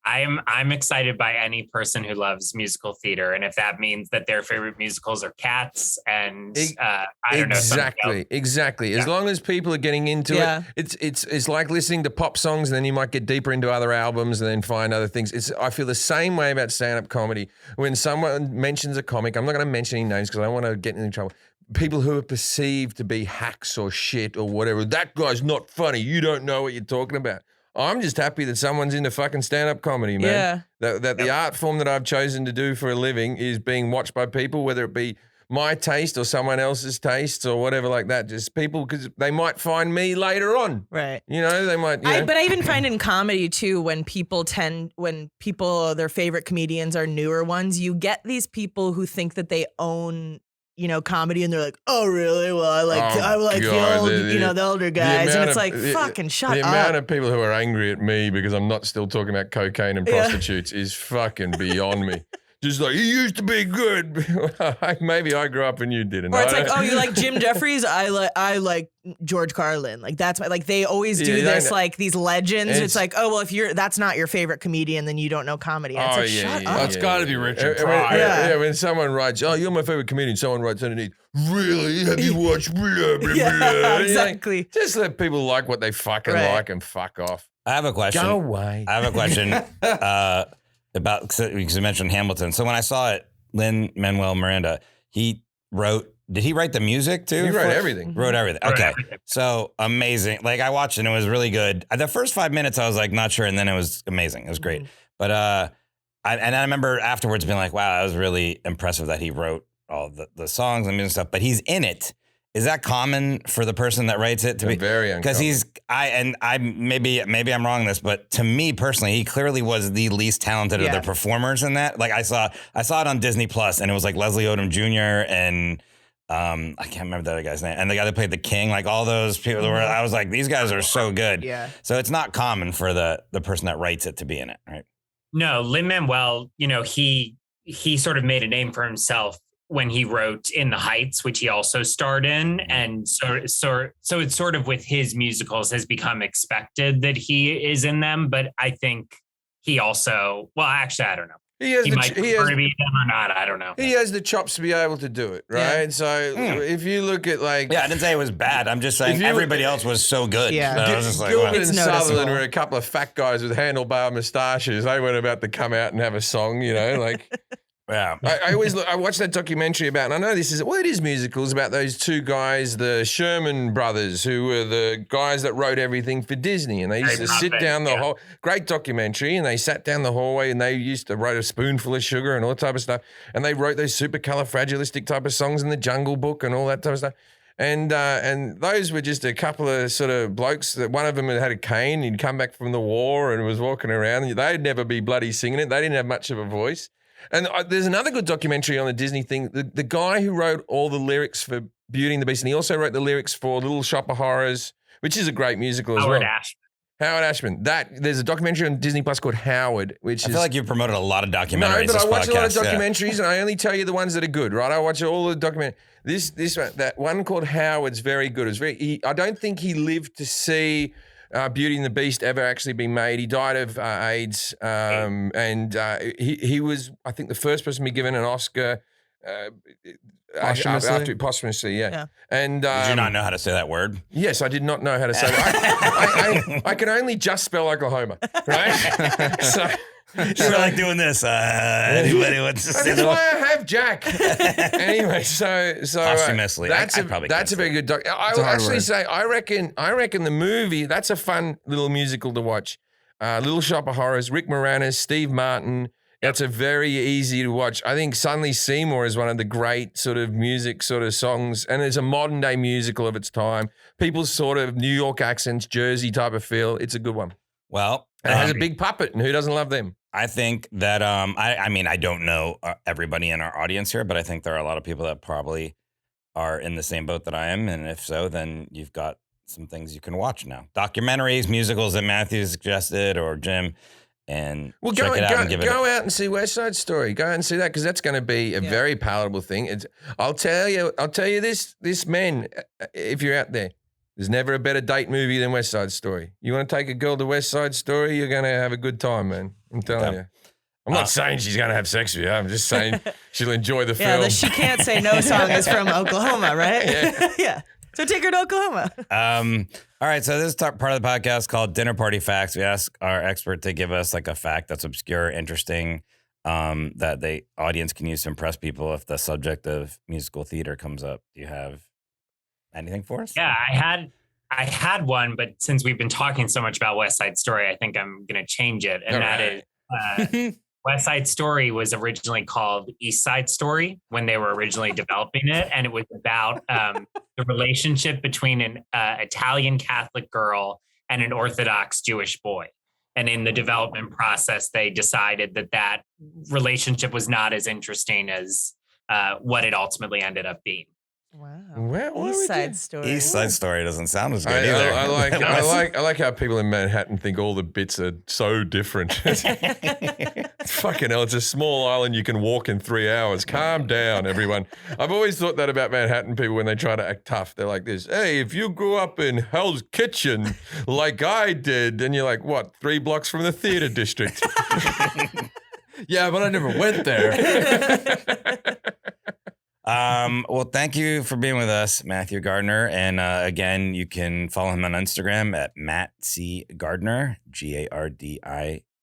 I'm excited by any person who loves musical theater, and if that means that their favorite musicals are Cats and I don't know. Exactly. As long as people are getting into it, it's like listening to pop songs, and then you might get deeper into other albums and then find other things. I feel the same way about stand-up comedy. When someone mentions a comic, I'm not going to mention any names because I don't want to get in trouble. People who are perceived to be hacks or shit or whatever, that guy's not funny. You don't know what you're talking about. I'm just happy that someone's into fucking stand-up comedy, man. Yeah. That the art form that I've chosen to do for a living is being watched by people, whether it be my taste or someone else's tastes or whatever like that. Just people, because they might find me later on. Right. They might. But I even find in comedy too, when their favorite comedians are newer ones, you get these people who think that they own comedy, and they're like, oh, really? Well, I like the older guys. And it's like, fucking shut up. The amount of people who are angry at me because I'm not still talking about cocaine and prostitutes is fucking beyond me. just like, he used to be good. Maybe I grew up and you didn't. Or it's like, oh, you like Jim Jefferies? I like George Carlin. Like that's like they always do this like these legends. It's like, oh well, if that's not your favorite comedian, then you don't know comedy. And it's like, shut up. That's got to be Richard Pryor. Yeah, when someone writes, oh, you're my favorite comedian, someone writes underneath, really? Have you watched blah, blah, blah? Yeah, exactly. Like, just let people like what they fucking like and fuck off. I have a question. Go away. I have a question about, because you mentioned Hamilton. So when I saw it, Lin-Manuel Miranda, did he write the music too? He wrote everything. Wrote everything. Okay. So amazing. Like I watched it and it was really good. The first 5 minutes I was like, not sure. And then it was amazing. It was great. But I remember afterwards being like, wow, that was really impressive that he wrote all the songs and stuff, but he's in it. Is that common for the person that writes it to be very uncommon? Because maybe I'm wrong in this, but to me personally, he clearly was the least talented of the performers in that. Like I saw it on Disney Plus, and it was like Leslie Odom Jr. and I can't remember the other guy's name, and the guy that played the king. Like all those people were. I was like, these guys are so good. Yeah. So it's not common for the person that writes it to be in it, right? No, Lin-Manuel, he sort of made a name for himself when he wrote In the Heights, which he also starred in. And so it's sort of with his musicals has become expected that he is in them. But I think he also, well, actually, I don't know. He might prefer to be in them or not. I don't know. He has the chops to be able to do it, right? Yeah. So if you look at like... Yeah, I didn't say it was bad. I'm just saying everybody else was so good. Yeah. So I was just like, Gilbert and Sutherland were a couple of fat guys with handlebar moustaches. They weren't about to come out and have a song, like... Yeah, I watched that documentary about, and I know this is, it is musicals about those two guys, the Sherman brothers, who were the guys that wrote everything for Disney, and they used to sit down the whole, great documentary, and they sat down the hallway, and they used to write a spoonful of sugar and all that type of stuff, and they wrote those super califragilistic type of songs in the Jungle Book and all that type of stuff. And those were just a couple of sort of blokes that one of them had a cane, he'd come back from the war and was walking around, and they'd never be bloody singing it, they didn't have much of a voice. And there's another good documentary on the Disney thing. The guy who wrote all the lyrics for Beauty and the Beast, and he also wrote the lyrics for Little Shop of Horrors, which is a great musical as well. Howard Ashman. There's a documentary on Disney Plus called Howard, which I feel like you've promoted a lot of documentaries. No, but I watch a lot of documentaries, and I only tell you the ones that are good, right? I watch all the documentaries. That one called Howard's very good. I don't think he lived to see Beauty and the Beast ever actually been made. He died of AIDS, and he was, I think, the first person to be given an Oscar posthumously. Yeah. And did you not know how to say that word? Yes, I did not know how to say that. I can only just spell Oklahoma, right? So you're like doing this. Anybody wants to say that's why I have Jack. Anyway, so posthumously, that's a very good doc. I will actually say I reckon the movie, that's a fun little musical to watch. Little Shop of Horrors, Rick Moranis, Steve Martin. That's a very easy to watch. I think Suddenly Seymour is one of the great sort of music sort of songs, and it's a modern day musical of its time. People's sort of New York accents, Jersey type of feel. It's a good one. Well, and it has a big puppet, and who doesn't love them? I think that, I mean, I don't know everybody in our audience here, but I think there are a lot of people that probably are in the same boat that I am. And if so, then you've got some things you can watch now. Documentaries, musicals that Matthew suggested or Jim. And check it out and give it go out and see West Side Story. Go out and see that, because that's going to be a very palatable thing. I'll tell you this, man, if you're out there, there's never a better date movie than West Side Story. You want to take a girl to West Side Story, you're going to have a good time, man. I'm telling you. I'm not saying she's going to have sex with you. I'm just saying she'll enjoy the film. Yeah, the She Can't Say No song is from Oklahoma, right? Yeah. So take her to Oklahoma. All right. So this is part of the podcast called Dinner Party Facts. We ask our expert to give us like a fact that's obscure, interesting, that the audience can use to impress people if the subject of musical theater comes up. Do you have anything for us? Yeah, I had one, but since we've been talking so much about West Side Story, I think I'm going to change it. And is West Side Story was originally called East Side Story when they were originally developing it. And it was about the relationship between an Italian Catholic girl and an Orthodox Jewish boy. And in the development process, they decided that relationship was not as interesting as what it ultimately ended up being. Wow. Well, East Side Story. East Side Story doesn't sound as good either. I like how people in Manhattan think all the bits are so different. Fucking hell, it's a small island you can walk in 3 hours. Calm down, everyone. I've always thought that about Manhattan people when they try to act tough. They're like this, hey, if you grew up in Hell's Kitchen like I did, and you're like, what, 3 blocks from the theater district? Yeah, but I never went there. Well, thank you for being with us, Matthew Gardner. And again, you can follow him on Instagram at Matt C. Gardner, Gardiner.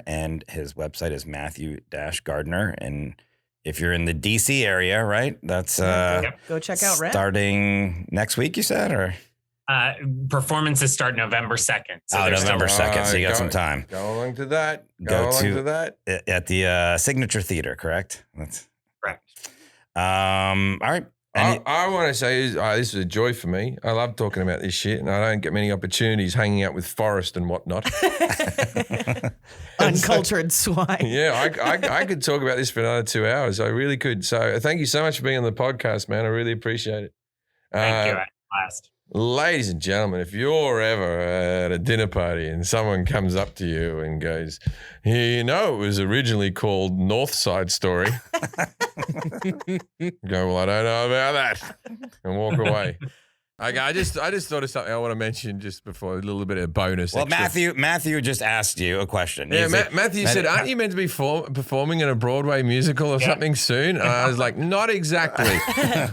And his website is Matthew-Gardner. And if you're in the DC area, right, that's go check out Red. Starting next week, you said, or? Performances start November 2nd. So November 2nd. So you got some time. Go along to that. At the Signature Theater, correct? That's correct. All right. I want to say this is a joy for me. I love talking about this shit, and I don't get many opportunities hanging out with Forrest and whatnot. Uncultured swine. Yeah, I could talk about this for another 2 hours. I really could. So thank you so much for being on the podcast, man. I really appreciate it. Thank you. Last. Ladies and gentlemen, if you're ever at a dinner party and someone comes up to you and goes, it was originally called North Side Story. Go, well, I don't know about that. And walk away. I just thought of something I want to mention just before, a little bit of bonus. Well, extra. Matthew just asked you a question. Yeah, Matthew said, aren't you meant to be performing in a Broadway musical or something soon? And I was like, not exactly.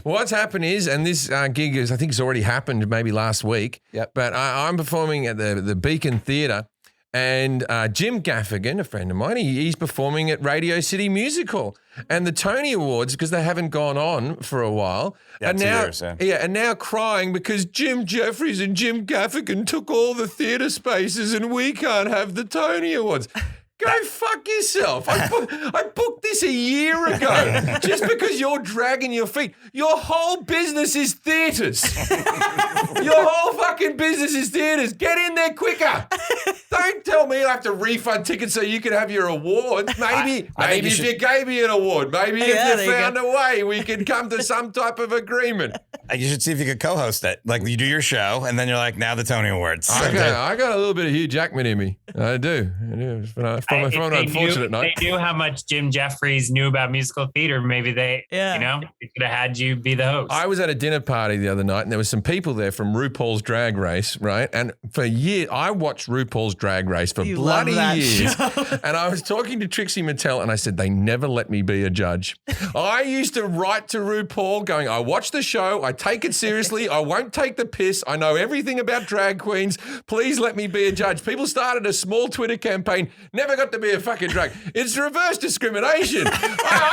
What's happened is, and this gig is, I think it's already happened maybe last week, but I'm performing at the Beacon Theatre. And Jim Gaffigan, a friend of mine, he's performing at Radio City Musical. And the Tony Awards, because they haven't gone on for a while, and now crying because Jim Jefferies and Jim Gaffigan took all the theatre spaces and we can't have the Tony Awards. Go fuck yourself. I booked this a year ago just because you're dragging your feet. Your whole business is theatres. Your whole fucking business is theatres. Get in there quicker. Don't tell me I have to refund tickets so you can have your award. Maybe if you gave me an award, maybe if you found a way, we could come to some type of agreement. You should see if you could co-host it. Like you do your show, and then you're like, now the Tony Awards. I got a little bit of Hugh Jackman in me. I do. From an unfortunate night. They knew how much Jim Jefferies knew about musical theater. Maybe they could have had you be the host. I was at a dinner party the other night, and there was some people there from RuPaul's Drag Race, right? And for years, I watched RuPaul's Drag Race for bloody years. And I was talking to Trixie Mattel, and I said, they never let me be a judge. I used to write to RuPaul going, I watch the show, I take it seriously, I won't take the piss, I know everything about drag queens, please let me be a judge. People started a small Twitter campaign, never got to be a fucking drag. It's reverse discrimination. How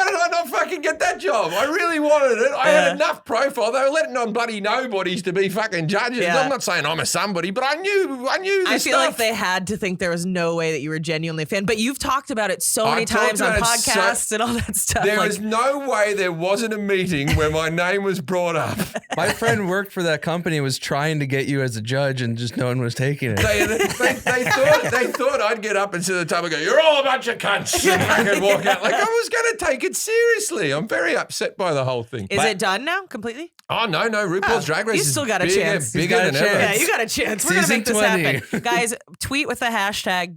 did I not fucking get that job? I really wanted it. I had enough profile. They were letting on bloody nobodies to be fucking judges. Yeah. I'm not saying I'm a somebody, but I knew I feel like they had to think there was no way that you were genuinely a fan. But you've talked about it so many times on podcasts and all that stuff. There is no way there wasn't a meeting where my name was brought up. My friend worked for that company and was trying to get you as a judge, and just no one was taking it. They thought I'd get up and sit at the table and go, you're all a bunch of cunts. And fucking walk out. Like I was going to take it seriously. I'm very upset by the whole thing. Is it done now completely? Oh, no. RuPaul's Drag Race is still got a chance. Bigger than ever. Yeah, you got a chance. We're going to make this happen. Guys, tweet with the hashtag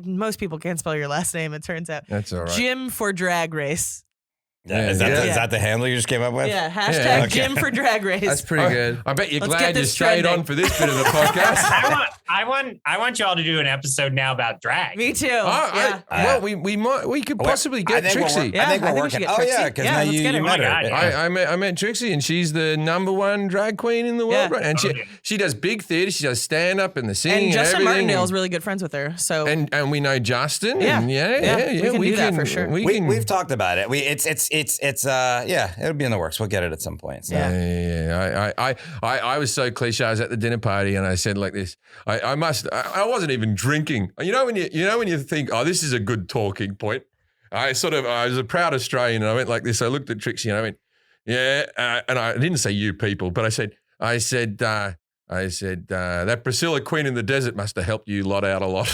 most people can't spell your last name, it turns out. That's all right. Jim for Drag Race. Is that the handle you just came up with? Yeah, hashtag Jim for Drag Race. That's pretty good. I bet you're glad you stayed on for this bit of the podcast. I want you all to do an episode now about drag. Me too. Well, we could possibly get Trixie. I think we're working. Because now you met her. I met Trixie, and she's the #1 drag queen in the world, right? And she does big theater. She does stand up and the singing. And Justin Martindale's really good friends with her. So and we know Justin. We can do that for sure. We've talked about it. It'll be in the works. We'll get it at some point. So. I was so cliche. I was at the dinner party and I said like this. I wasn't even drinking. You know when you think, oh, this is a good talking point. I was a proud Australian and I went like this. I looked at Trixie and I went, and I didn't say you people, but I said that Priscilla Queen in the Desert must have helped you lot out a lot.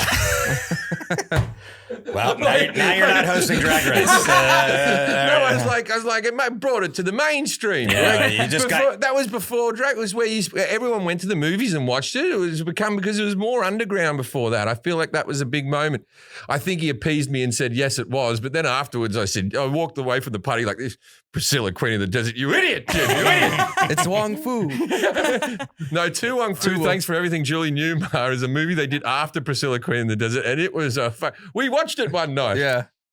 Well, now you're not hosting Drag Race. No, was like, it brought it to the mainstream. Yeah, Like, you just that was before drag. Was where everyone went to the movies and watched it. It was because it was more underground before that. I feel like that was a big moment. I think he appeased me and said yes, it was. But then afterwards, I walked away from the party like this. Priscilla, Queen of the Desert, you idiot, Jim, you idiot. It's Wong Fu. No, Tu Wong Fu, Thanks for Everything, Julie Newmar is a movie they did after Priscilla, Queen of the Desert, and it was we watched it one night.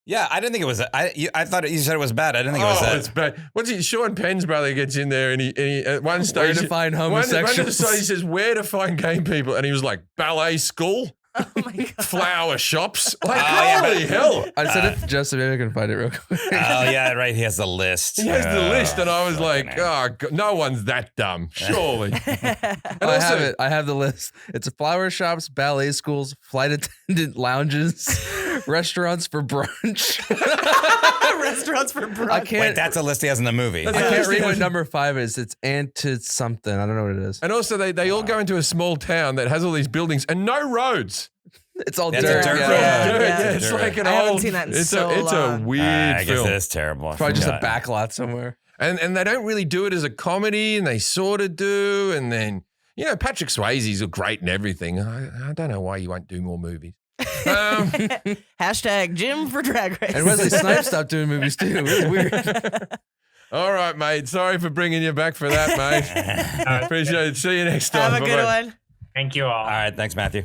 Yeah, I didn't think it was. I thought you said it was bad. I didn't think it was that. It's bad. What's it? Sean Penn's brother gets in there and he at one stage. Where to find homosexuals. One stage he says, where to find gay people. And he was like, ballet school, Oh my God. flower shops. Like, holy hell. I said it to Justin. Maybe I can find it real quick. Oh, yeah, right. He has the list. He has the list. And I was like, oh, God, no one's that dumb, surely. I have it. I have the list. It's flower shops, ballet schools, flight attendant lounges, restaurants for brunch. Restaurants for brunch. I can't. Wait, that's a list he has in the movie. I can't read what number 5 is. It's anti something. I don't know what it is. And also, they all go into a small town that has all these buildings and no roads. It's all That's a dirt. dirt Yeah. road. Yeah. It's like an I haven't old. seen that in it's so it's a long. weird I guess film. it is terrible. Probably just a Yeah. back lot somewhere. And they don't really do it as a comedy, and they sort of do. And then, Patrick Swayze's great and everything. I don't know why you won't do more movies. Hashtag Jim for Drag Race. And Wesley Snipes stopped doing movies too. Really weird. All right, mate. Sorry for bringing you back for that, mate. Appreciate it. See you next time. Have a good Bye-bye. one. Thank you all. All right. Thanks, Matthew.